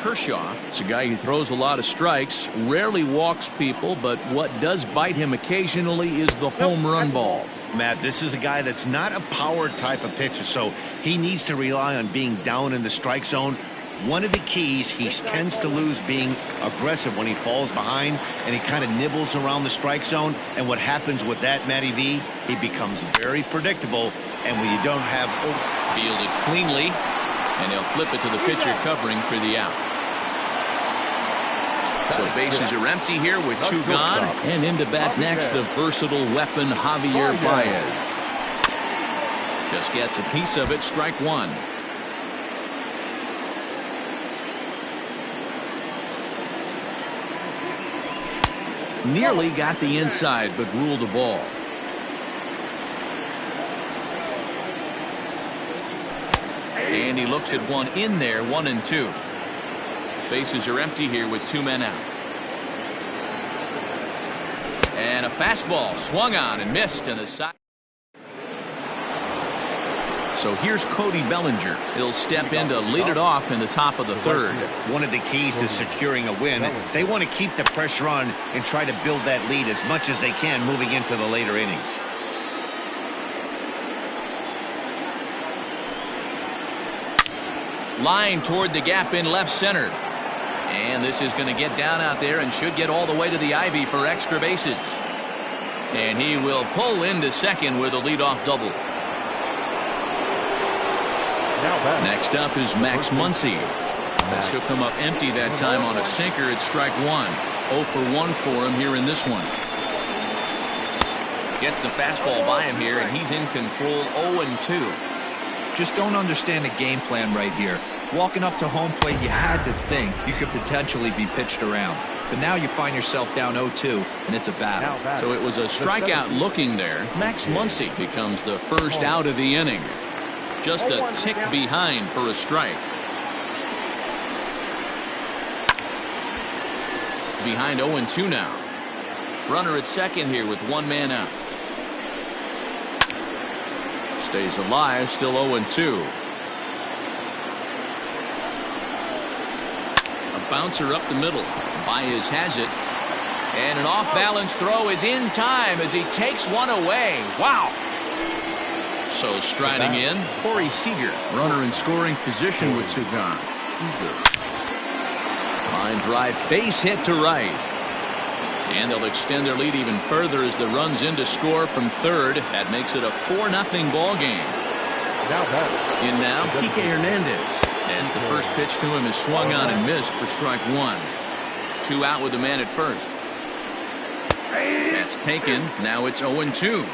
Kershaw, it's a guy who throws a lot of strikes, rarely walks people, but what does bite him occasionally is the home run ball. Matt, this is a guy that's not a power type of pitcher, so he needs to rely on being down in the strike zone. One of the keys, he tends to lose being aggressive when he falls behind, and he kind of nibbles around the strike zone. And what happens with that, Matty V, he becomes very predictable, and when you don't have. Fielded cleanly, and he'll flip it to the pitcher covering for the out. So bases are empty here with 2 gone, and into bat next, the versatile weapon Javier Baez. Just gets a piece of it. Strike 1. Nearly got the inside, but ruled the ball. And he looks at one in there. 1-2. Bases are empty here with 2 men out. And a fastball swung on and missed in the side. So here's Cody Bellinger. He'll step in to lead it off in the top of the third. One of the keys to securing a win, they want to keep the pressure on and try to build that lead as much as they can moving into the later innings. Line toward the gap in left center. And this is going to get down out there and should get all the way to the ivy for extra bases. And he will pull into second with a leadoff double. Next up is Max Muncy. This will come up empty that time on a sinker at strike one. 0 for 1 for him here in this one. Gets the fastball by him here, and he's in control. 0-2. Just don't understand the game plan right here. Walking up to home plate, you had to think you could potentially be pitched around. But now you find yourself down 0-2, and it's a battle. So it was a strikeout looking there. Max Muncy becomes the first out of the inning. Just a tick behind for a strike. Behind 0-2 now. Runner at second here with one man out. Stays alive, still 0-2. A bouncer up the middle. Baez has it. And an off-balance throw is in time as he takes one away. Wow. So striding in, Corey Seager. Runner in scoring position with two gone. Line drive, base hit to right. And they'll extend their lead even further as the run's in to score from third. That makes it a 4-0 ball game. In now, Kike Hernandez. As the first pitch to him is swung on and missed for strike one. 2 out with the man at first. That's taken. Now it's 0-2.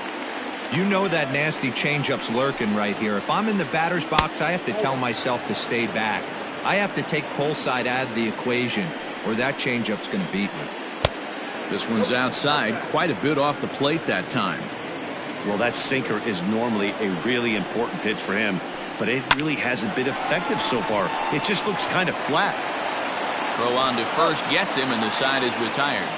You know that nasty changeup's lurking right here. If I'm in the batter's box, I have to tell myself to stay back. I have to take pull side out of the equation, or that changeup's going to beat me. This one's outside, quite a bit off the plate that time. Well, that sinker is normally a really important pitch for him, but it really hasn't been effective so far. It just looks kind of flat. Throw on to first gets him, and the side is retired.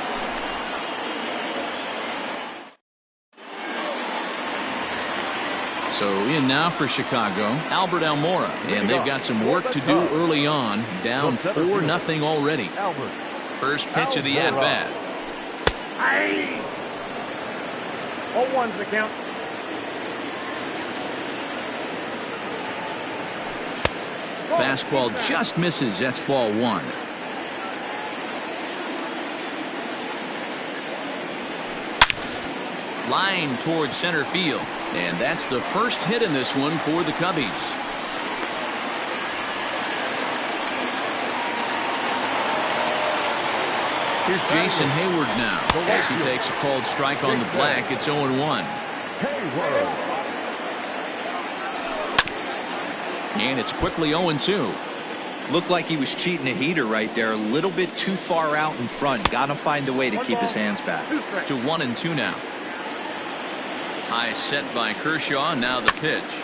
So in now for Chicago, Albert Almora, and they've got some work to do early on, down 4-0 already. First pitch of the at-bat. 0-1's the count. Fastball just misses. That's ball one. Line towards center field. And that's the first hit in this one for the Cubbies. Here's Jason Hayward now. As he takes a called strike on the black, it's 0-1. And it's quickly 0-2. Looked like he was cheating a heater right there. A little bit too far out in front. Got to find a way to keep his hands back. To 1-2 now. High set by Kershaw. Now the pitch.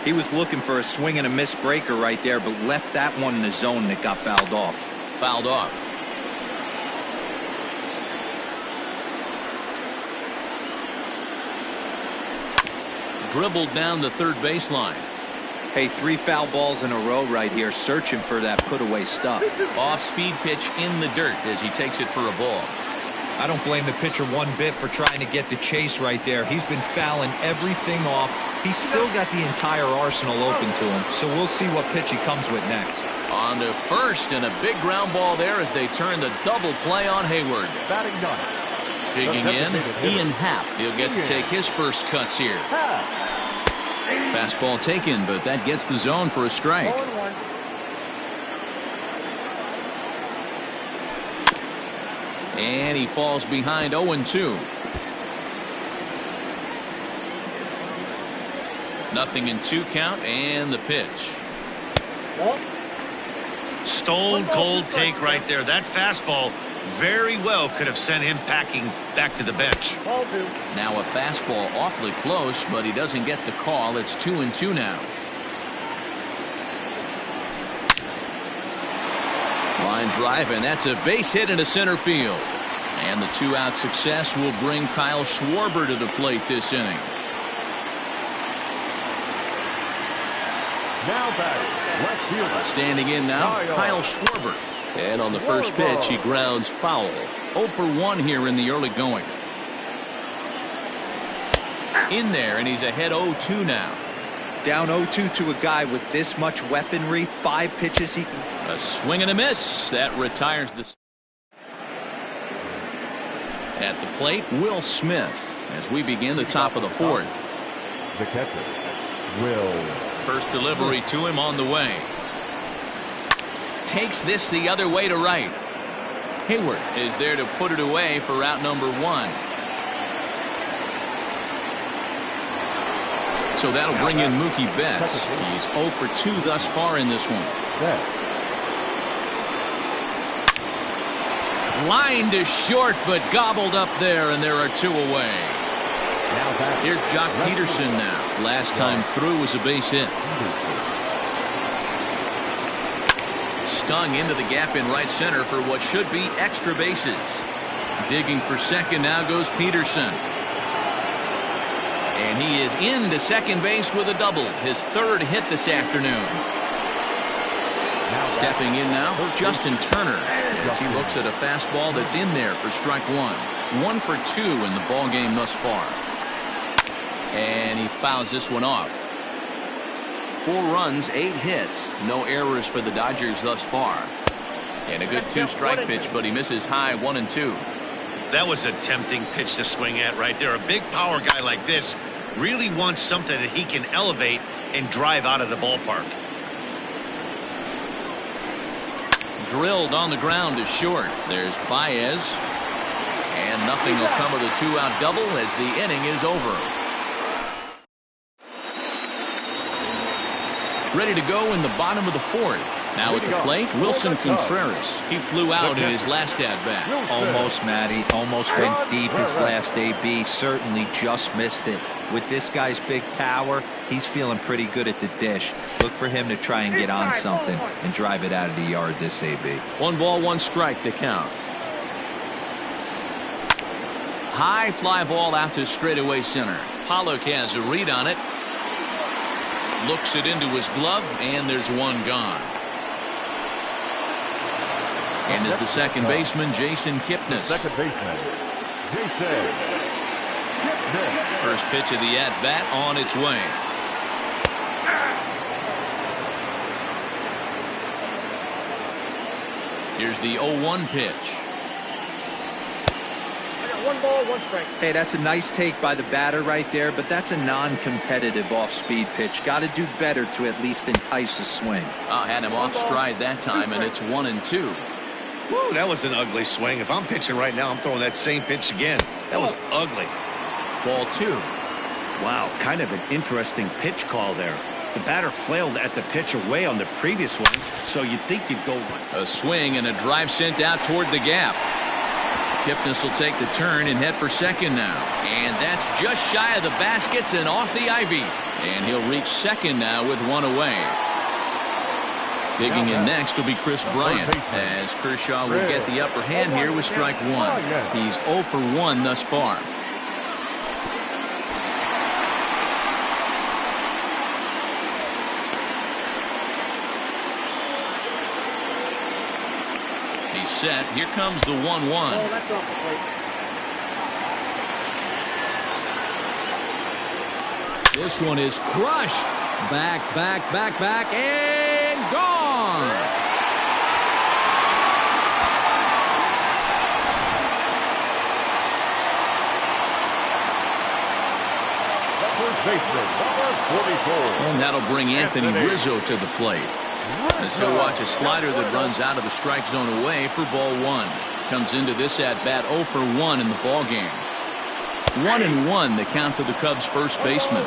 He was looking for a swing and a miss breaker right there, but left that one in the zone that got fouled off. Fouled off. Dribbled down the third baseline. Hey, 3 foul balls in a row right here, searching for that put-away stuff. Off-speed pitch in the dirt as he takes it for a ball. I don't blame the pitcher one bit for trying to get the chase right there. He's been fouling everything off. He's still got the entire arsenal open to him, so we'll see what pitch he comes with next. On to first, and a big ground ball there as they turn the double play on Hayward. Batting ninth. Digging in, Ian Happ. He'll get to take his first cuts here. Fastball taken, but that gets the zone for a strike. 0-1. And he falls behind 0-2. Nothing in 2 count, and the pitch. Stone cold take right there. That fastball very well could have sent him packing back to the bench. Ball 2. Now a fastball awfully close, but he doesn't get the call. It's 2-2 now. Line drive, and that's a base hit into center field. And the two-out success will bring Kyle Schwarber to the plate this inning. Now batting, left fielder. Standing in now, Kyle Schwarber. And on the first pitch, he grounds foul. 0 for 1 here in the early going. In there, and he's ahead 0-2 now. Down 0-2 to a guy with this much weaponry. 5 pitches he can. A swing and a miss. That retires the. At the plate, Will Smith as we begin the top of the 4th. The catcher, Will. First delivery to him on the way. Takes this the other way to right. Hayward is there to put it away for out number 1. So that'll bring in Mookie Betts. He's 0 for 2 thus far in this one. Line to short, but gobbled up there, and there are 2 away. Here's Jock Peterson now. Last time through was a base hit. Stung into the gap in right center for what should be extra bases. Digging for second now goes Peterson. And he is into second base with a double. His 3rd hit this afternoon. Stepping in now, Justin Turner, as he looks at a fastball that's in there for strike 1. 1 for 2 in the ball game thus far. And he fouls this one off. 4 runs, 8 hits. No errors for the Dodgers thus far. And a good 2-strike pitch, but he misses high 1-2. That was a tempting pitch to swing at right there. A big power guy like this really wants something that he can elevate and drive out of the ballpark. Drilled on the ground to short. There's Baez. And nothing will come of the 2-out double as the inning is over. Ready to go in the bottom of the 4th. Now at the plate, Wilson Contreras. He flew out in his last at-bat. Almost, Matty. Almost went deep his last AB. Certainly just missed it. With this guy's big power, he's feeling pretty good at the dish. Look for him to try and get on something and drive it out of the yard this AB. 1 ball, 1 strike to count. High fly ball out to straightaway center. Pollock has a read on it. Looks it into his glove, and there's 1 gone. And is the second baseman, Jason Kipnis. Second baseman, Jason Kipnis. First pitch of the at-bat on its way. Here's the 0-1 pitch. 1 ball, 1 strike. Hey, that's a nice take by the batter right there, but that's a non-competitive off-speed pitch. Got to do better to at least entice a swing. Had him off stride that time, and it's 1-2. Woo, that was an ugly swing. If I'm pitching right now, I'm throwing that same pitch again. That was ugly. Ball 2. Wow, kind of an interesting pitch call there. The batter flailed at the pitch away on the previous one, so you'd think you'd go. A swing and a drive sent out toward the gap. Kipnis will take the turn and head for second now. And that's just shy of the baskets and off the ivy. And he'll reach second now with 1 away. Digging in next will be Chris Bryant, as Kershaw will get the upper hand here with strike 1. He's 0 for 1 thus far. He's set. Here comes the 1-1. Oh, that's off the plate. This one is crushed. Back, and gone. First baseman, number 44. And that'll bring Anthony Rizzo to the plate. As he'll watch a slider that runs out of the strike zone away for ball 1. Comes into this at-bat 0 for 1 in the ball game. 1-1 the count to the Cubs' first baseman.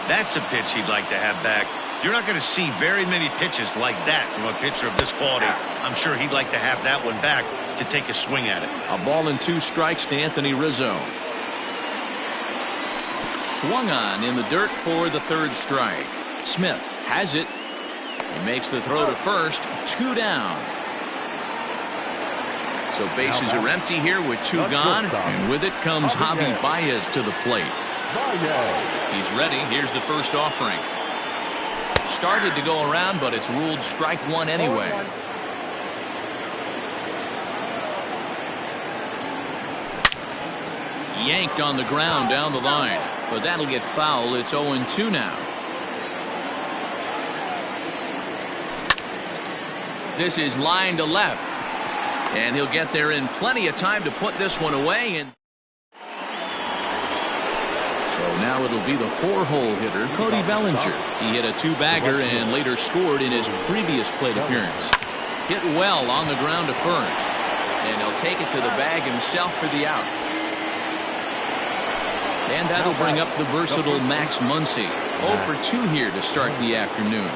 That's a pitch he'd like to have back. You're not going to see very many pitches like that from a pitcher of this quality. I'm sure he'd like to have that one back to take a swing at it. A ball and 2 strikes to Anthony Rizzo. Swung on in the dirt for the 3rd strike. Smith has it. He makes the throw to first. 2 down. So bases are empty here with 2 gone, and with it comes Javi Baez to the plate. He's ready. Here's the first offering. Started to go around, but it's ruled strike 1 anyway. Yanked on the ground down the line, but that'll get foul. It's 0-2 now. This is line to left, and he'll get there in plenty of time to put this one away. And so now it'll be the 4-hole hitter, Cody Bellinger. He hit a 2-bagger and later scored in his previous plate appearance. Hit well on the ground to first, and he'll take it to the bag himself for the out. And that'll bring up the versatile Max Muncy. 0 for 2 here to start the afternoon.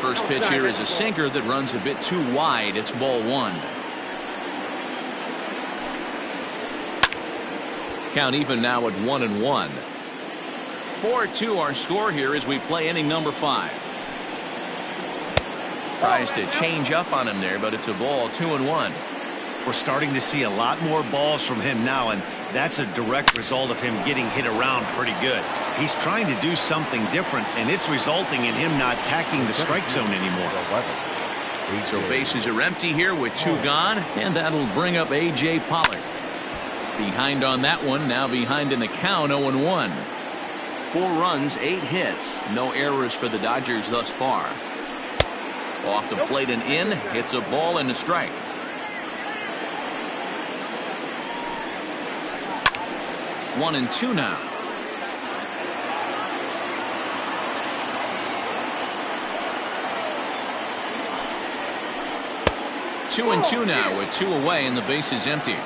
First pitch here is a sinker that runs a bit too wide. It's ball 1. Count even now at 1-1. 4-2 our score here as we play inning number 5. Tries to change up on him there, but it's a ball. 2-1. We're starting to see a lot more balls from him now, and that's a direct result of him getting hit around pretty good. He's trying to do something different, and it's resulting in him not attacking the strike zone anymore. So bases are empty here with 2 gone, and that'll bring up A.J. Pollock. Behind on that one, now behind in the count. 0-1. 4 runs, 8 hits. No errors for the Dodgers thus far. Off the plate and in. It's a ball and a strike. 1-2 now. Two and two now with 2 away and the base is empty.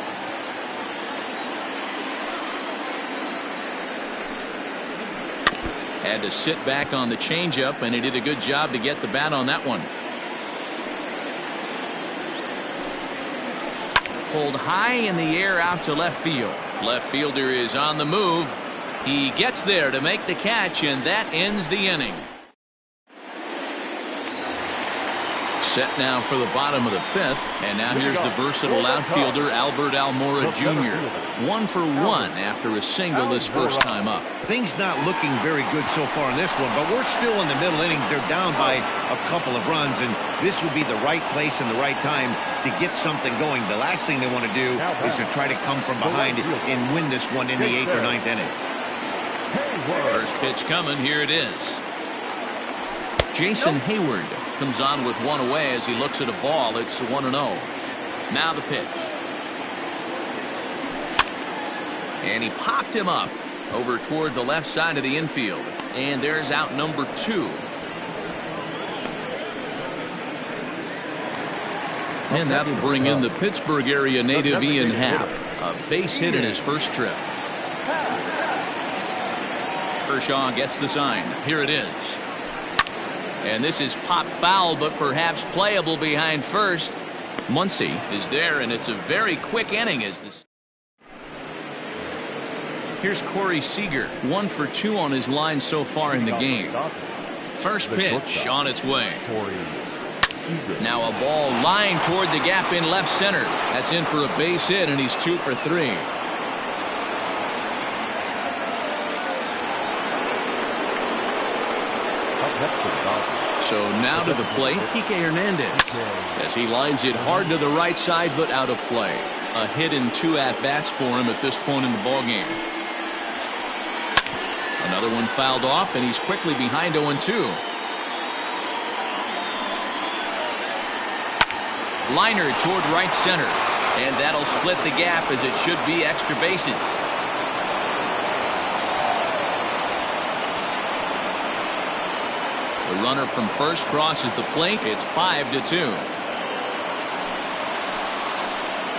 Had to sit back on the changeup, and he did a good job to get the bat on that one. Pulled high in the air out to left field. Left fielder is on the move. He gets there to make the catch, and that ends the inning. Set now for the bottom of the 5th, and now here's the versatile outfielder Albert Almora Jr. 1 for 1 after a single this first time up. Things not looking very good so far in this one, but we're still in the middle innings. They're down by a couple of runs, and this would be the right place and the right time to get something going. The last thing they want to do is to try to come from behind and win this one in the 8th or 9th inning. First pitch coming. Here it is. Jason Hayward comes on with 1 away as he looks at a ball. It's 1-0. Now the pitch. And he popped him up over toward the left side of the infield. And there's out number 2. And that'll bring in the Pittsburgh area native Ian Happ. A base hit in his first trip. Kershaw gets the sign. Here it is. And this is pop foul, but perhaps playable behind first. Muncy is there, and it's a very quick inning as this. Here's Corey Seager, 1 for 2 on his line so far in the game. First pitch on its way. Now a ball lying toward the gap in left center. That's in for a base hit, and he's 2 for 3. So now to the plate, Kike Hernandez, as he lines it hard to the right side, but out of play. A hit and 2 at-bats for him at this point in the ballgame. Another one fouled off, and he's quickly behind 0-2. Liner toward right center, and that'll split the gap as it should be extra bases. The runner from first crosses the plate. It's 5-2.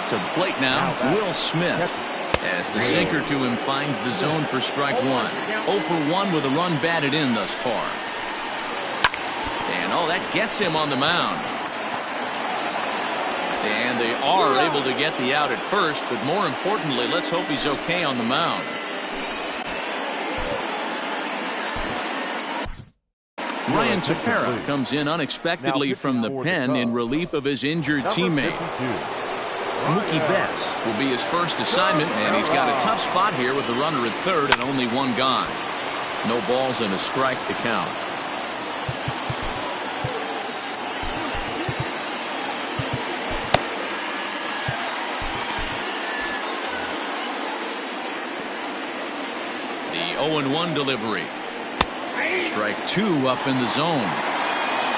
To the plate now, Will Smith. As the sinker to him finds the zone for strike 1. 0 for 1 with a run batted in thus far. And that gets him on the mound. And they are able to get the out at first, but more importantly, let's hope he's okay on the mound. Ryan Tepera comes in unexpectedly from the pen in relief of his injured teammate. Mookie Betts will be his first assignment, and he's got a tough spot here with the runner at third and only one gone. No balls and a strike to count. The 0-1 delivery. Strike two up in the zone.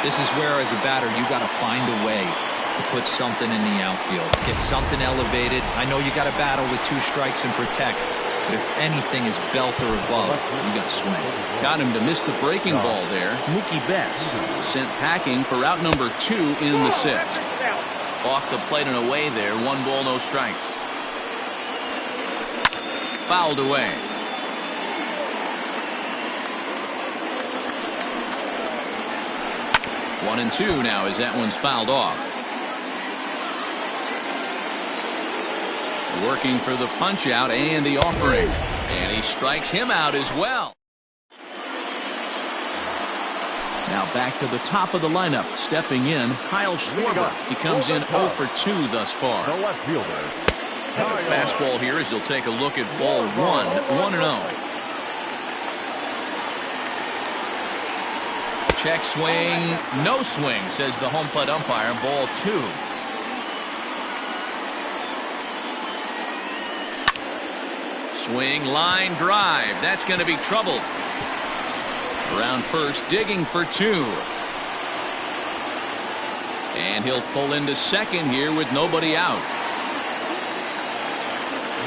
This is where, as a batter, you got to find a way to put something in the outfield. Get something elevated. I know you got to battle with two strikes and protect, but if anything is belt or above, you got to swing. Got him to miss the breaking ball there. Mookie Betts sent packing for out number 2 in the 6th. Off the plate and away there. 1 ball, no strikes. Fouled away. One and two now as that one's fouled off. Working for the punch out and the offering. And he strikes him out as well. Now back to the top of the lineup. Stepping in, Kyle Schwarber. He comes in 0 for 2 thus far. The left fielder. And a fastball here as they'll take a look at ball 1, 1-0. Check swing, no swing, says the home plate umpire. Ball 2. Swing, line drive. That's going to be trouble. Around first, digging for 2. And he'll pull into second here with nobody out.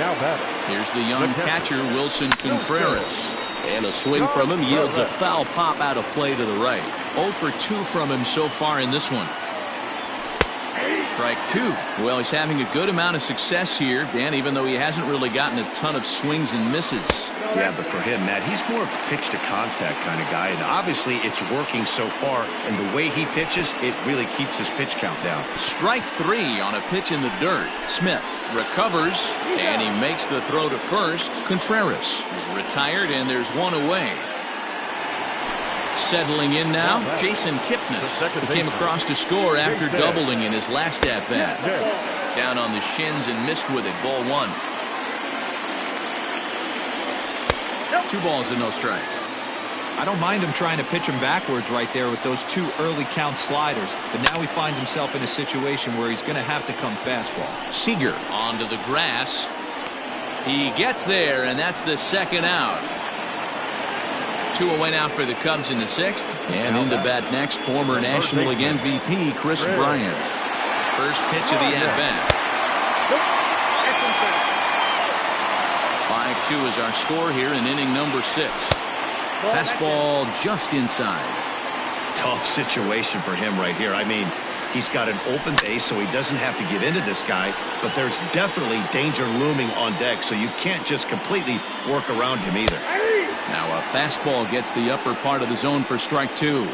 Now batter. Here's the young catcher, Wilson Contreras. And a swing from him yields a foul pop out of play to the right. 0 for 2 from him so far in this one. Strike 2. Well, he's having a good amount of success here, Dan, even though he hasn't really gotten a ton of swings and misses. Yeah, but for him, Matt, he's more of a pitch to contact kind of guy, and obviously it's working so far, and the way he pitches, it really keeps his pitch count down. Strike 3 on a pitch in the dirt. Smith recovers, and he makes the throw to first. Contreras is retired, and there's one away. Settling in now, Jason Kipnis, who came across to score after doubling in his last at-bat. Down on the shins and missed with it. Ball 1. 2 balls and no strikes. I don't mind him trying to pitch him backwards right there with those 2 early count sliders, but now he finds himself in a situation where he's going to have to come fastball. Seager onto the grass. He gets there, and that's the second out. 2 away now for the Cubs in the 6th. And into bat next, former National League MVP Chris Bryant. First pitch of the at-bat. 5-2 is our score here in inning number 6. Fastball just inside. Tough situation for him right here. I mean, he's got an open base, so he doesn't have to get into this guy, but there's definitely danger looming on deck, so you can't just completely work around him either. Now a fastball gets the upper part of the zone for strike 2.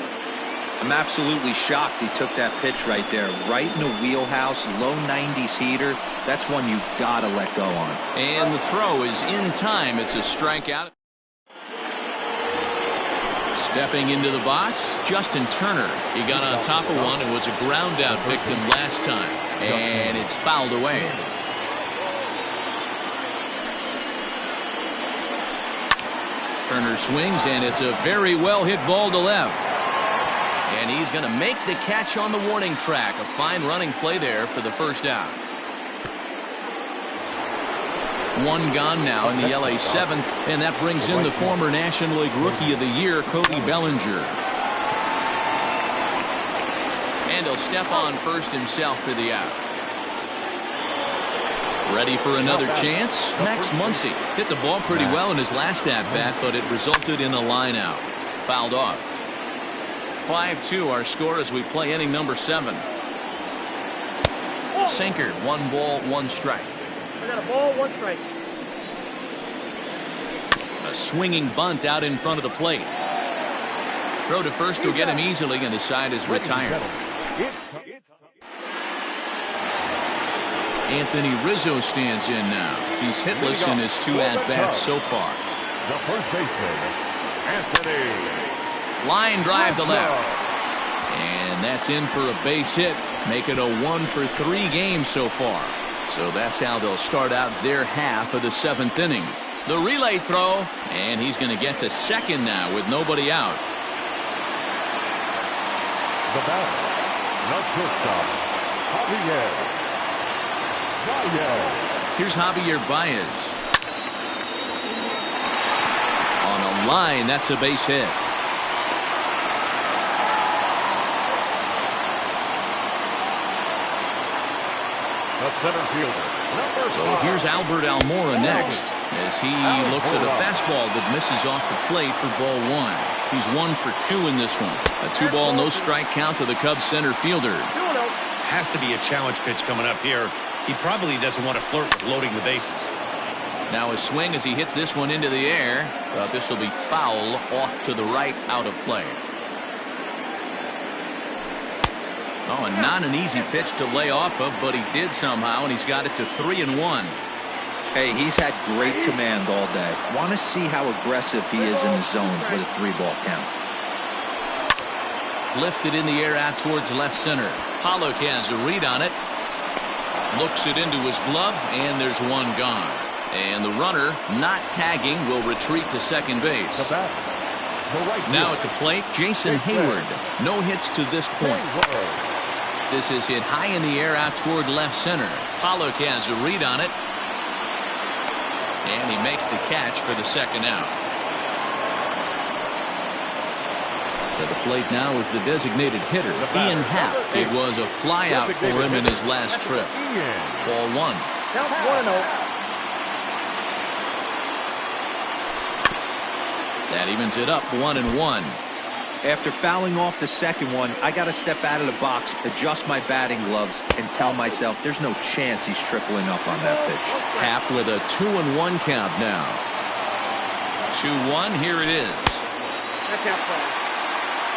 I'm absolutely shocked he took that pitch right there. Right in the wheelhouse, low 90s heater. That's one you gotta let go on. And the throw is in time. It's a strikeout. Stepping into the box, Justin Turner. He got on top of one and was a ground out victim last time. And it's fouled away. Turner swings, and it's a very well hit ball to left. And he's going to make the catch on the warning track. A fine running play there for the first out. 1 gone now in the LA 7th, and that brings in the former National League Rookie of the Year, Cody Bellinger. And he'll step on first himself for the out. Ready for another chance? Max Muncy hit the ball pretty well in his last at-bat, but it resulted in a line out. Fouled off. 5-2 our score as we play inning number 7. Sinker, 1 ball, 1 strike. I got a ball, 1 strike. A swinging bunt out in front of the plate. Throw to first will get him easily, and the side is retired. Anthony Rizzo stands in now. He's hitless in his 2 at-bats so far. The first baseman, Anthony Line drive to left. And that's in for a base hit. Make it a 1-for-3 game so far. So that's how they'll start out their half of the 7th inning. The relay throw, and he's going to get to second now with nobody out. The batter, the shortstop, Javier Baez. Here's Javier Baez. On a line, that's a base hit. The center fielder, number So 5. here's Albert Almora next as he looks at a fastball that misses off the plate for ball 1. He's 1 for 2 in this one. A 2-ball, no-strike count to the Cubs center fielder. Has to be a challenge pitch coming up here. He probably doesn't want to flirt with loading the bases. Now a swing as he hits this one into the air. But this will be foul off to the right, out of play. Oh, and not an easy pitch to lay off of, but he did somehow, and he's got it to 3-1. Hey, he's had great command all day. Want to see how aggressive he is in the zone with a 3-ball count. Lifted in the air out towards left center. Pollock has a read on it. Looks it into his glove, and there's one gone. And the runner, not tagging, will retreat to second base. The batter, the right Now fielder, at the plate, Jason Hayward. No hits to this point. This is hit high in the air out toward left center. Pollock has a read on it. And he makes the catch for the second out. To the plate now is the designated hitter, Ian Happ. It was a flyout for him in his last trip. Ball 1. Count 1-0. That evens it up 1-1. After fouling off the second one, I got to step out of the box, adjust my batting gloves, and tell myself there's no chance he's tripling up on that pitch. Happ with a 2-1 count now. 2-1, here it is. That's outside.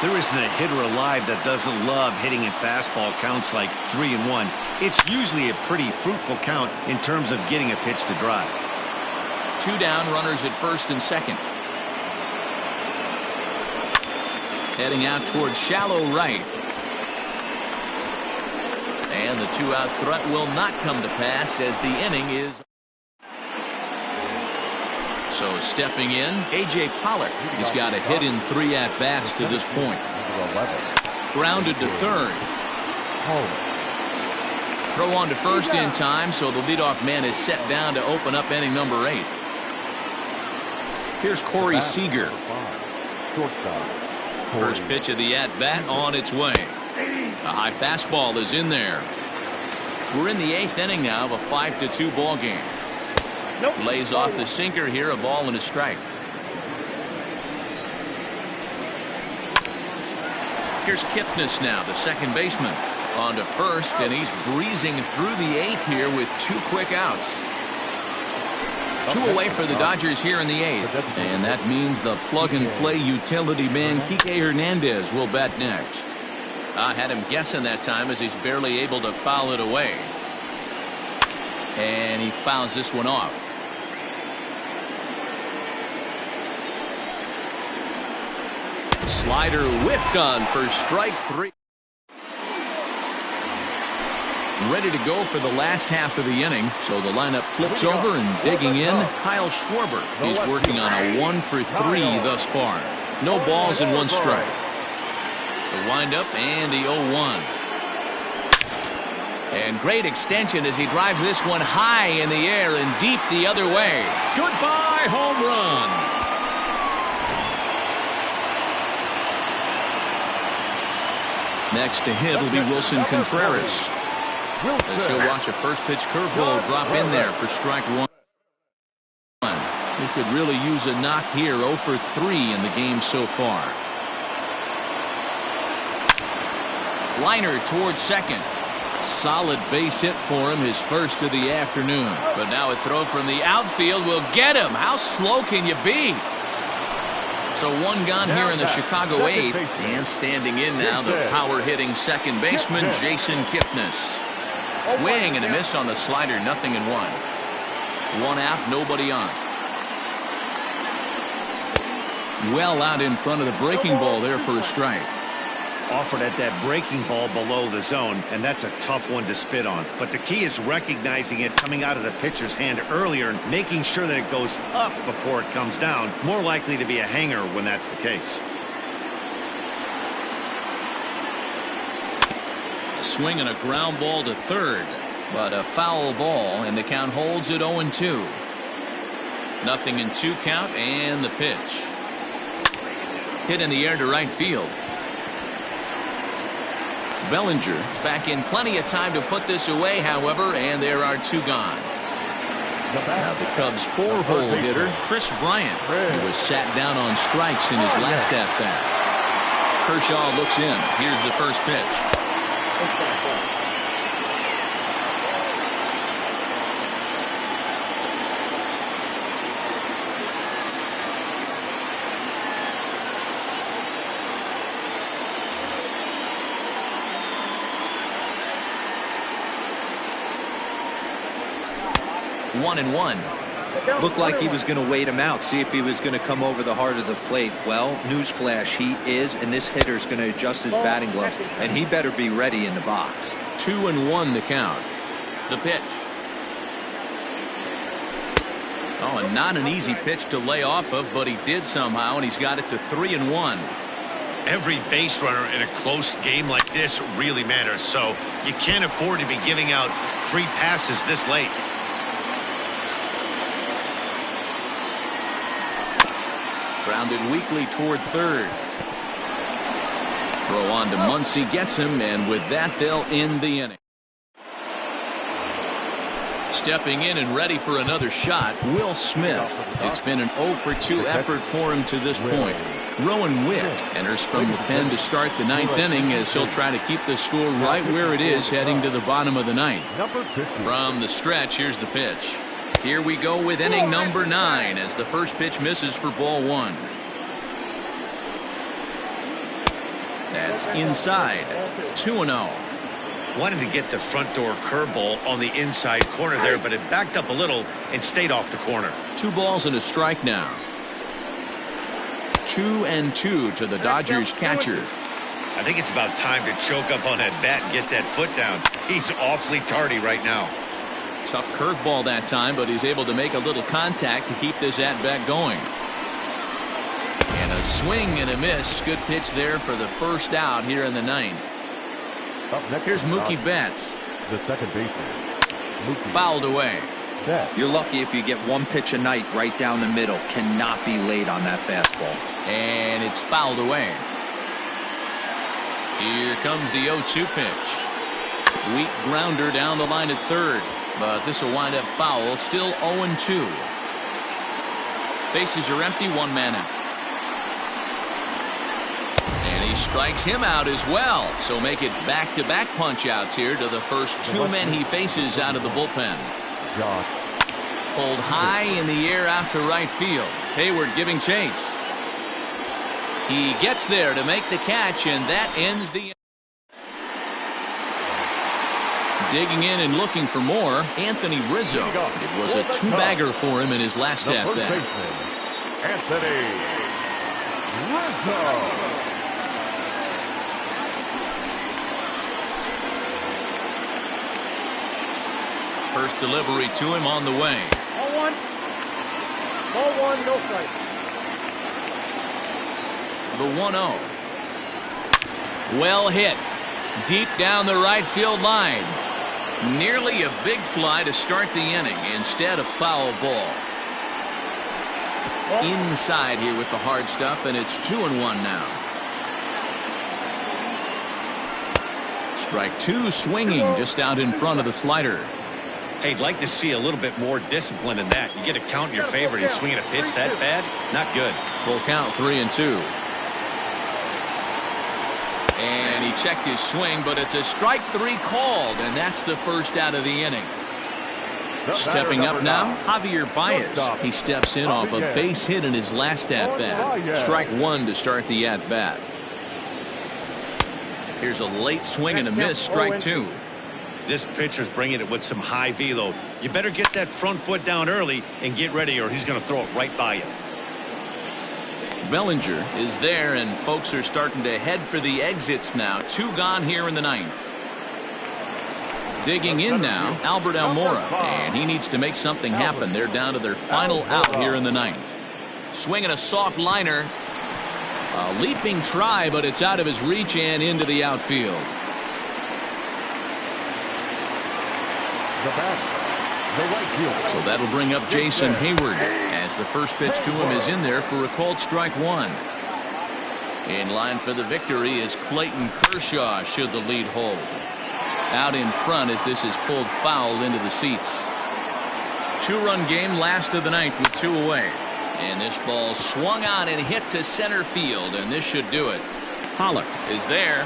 There isn't a hitter alive that doesn't love hitting in fastball counts like 3-1. It's usually a pretty fruitful count in terms of getting a pitch to drive. 2 down, runners at first and second. Heading out towards shallow right. And the 2-out threat will not come to pass as the inning is. So stepping in, A.J. Pollock. He's got a hit in 3 at-bats to this point. Grounded to third. Throw on to first in time, so the leadoff man is set down to open up inning number 8. Here's Corey Seager. First pitch of the at-bat on its way. A high fastball is in there. We're in the 8th inning now of a 5-2 ball game. Lays off the sinker here, a ball and a strike. Here's Kipnis now, the second baseman. On to first, and he's breezing through the 8th here with 2 quick outs. 2 away for the Dodgers here in the 8th. And that means the plug-and-play utility man Kike Hernandez will bat next. I had him guessing that time as he's barely able to foul it away. And he fouls this one off. Slider whiffed on for strike 3. Ready to go for the last half of the inning, so the lineup flips over and digging in, Kyle Schwarber. He's working on a 1-for-3 thus far. No balls and 1 strike. The windup and the 0-1. And great extension as he drives this one high in the air and deep the other way. Goodbye home run. Next to hit will be Wilson Contreras. As he'll watch a first pitch curveball drop in there for strike 1. He could really use a knock here. 0-for-3 in the game so far. Liner towards second. Solid base hit for him, his first of the afternoon. But now a throw from the outfield will get him. How slow can you be? So 1 gone here in the Chicago 8th. And standing in now, the power-hitting second baseman, Jason Kipnis. Swing and a miss on the slider, 0-1. 1 out, nobody on. Well out in front of the breaking ball there for a strike. Offered at that breaking ball below the zone, and that's a tough one to spit on. But the key is recognizing it coming out of the pitcher's hand earlier and making sure that it goes up before it comes down. More likely to be a hanger when that's the case. A swing and a ground ball to third, but a foul ball, and the count holds at 0-2. Nothing in 2 count, and the pitch. Hit in the air to right field. Bellinger is back in plenty of time to put this away, however, and there are 2 gone. Now the Cubs' 4-hole hitter, Chris Bryant. He was sat down on strikes in his last at-bat. Kershaw looks in. Here's the first pitch. 1-1. Looked like he was going to wait him out, see if he was going to come over the heart of the plate. Well, newsflash, he is, and this hitter's going to adjust his batting gloves, and he better be ready in the box. 2-1 to count. The pitch. Oh, and not an easy pitch to lay off of, but he did somehow, and he's got it to 3-1. Every base runner in a close game like this really matters, so you can't afford to be giving out free passes this late. Grounded weakly toward third. Throw on to Muncy, gets him, and with that they'll end the inning. Stepping in and ready for another shot, Will Smith. It's been an 0-for-2 effort for him to this point. Rowan Wick enters from the pen to start the 9th inning as he'll try to keep the score right where it is heading to the bottom of the 9th. From the stretch, here's the pitch. Here we go with inning number 9 as the first pitch misses for ball 1. That's inside. 2-0. Wanted to get the front door curveball on the inside corner there, but it backed up a little and stayed off the corner. 2 balls and a strike now. 2-2 to the Dodgers catcher. I think it's about time to choke up on that bat and get that foot down. He's awfully tardy right now. Tough curveball that time, but he's able to make a little contact to keep this at-bat going. And a swing and a miss. Good pitch there for the first out here in the 9th. Here's Mookie Betts. The second baseman. Fouled away. You're lucky if you get 1 pitch a night right down the middle. Cannot be late on that fastball. And it's fouled away. Here comes the 0-2 pitch. Weak grounder down the line at third. But this will wind up foul. Still 0-2. Bases are empty. 1 man out. And he strikes him out as well. So make it back-to-back punch-outs here to the first 2 men he faces out of the bullpen. Pulled high in the air out to right field. Hayward giving chase. He gets there to make the catch, and that ends the inning. Digging in and looking for more, Anthony Rizzo. It was a 2-bagger for him in his last at-bat. Anthony Rizzo. First delivery to him on the way. Ball 1. Ball 1, no strike. The 1-0. Well hit. Deep down the right field line. Nearly a big fly to start the inning. Instead, a foul ball. Inside here with the hard stuff, and it's 2-1 now. Strike 2 swinging just out in front of the slider. Hey, I'd like to see a little bit more discipline in that. You get a count in your favor and he's swinging a pitch that bad? Not good. Full count, 3-2. And he checked his swing, but it's a strike 3 called, and that's the first out of the inning. Stepping up now, Javier Baez. He steps in off a base hit in his last at-bat. Strike 1 to start the at-bat. Here's a late swing and a miss, strike 2. This pitcher's bringing it with some high velo. You better get that front foot down early and get ready, or he's going to throw it right by you. Bellinger is there, and folks are starting to head for the exits now. 2 gone here in the 9th. Digging in now, Albert Almora, and he needs to make something happen. They're down to their final out here in the 9th. Swinging a soft liner. A leaping try, but it's out of his reach and into the outfield. The bat, the right fielder. So that'll bring up Jason Hayward as the first pitch to him is in there for a called strike 1. In line for the victory is Clayton Kershaw should the lead hold. Out in front as this is pulled foul into the seats. 2-run game, last of the 9th with 2 away. And this ball swung on and hit to center field, and this should do it. Pollock is there,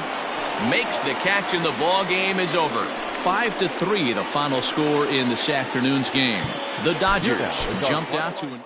makes the catch, and the ball game is over. 5-3 the final score in this afternoon's game. The Dodgers jumped out to an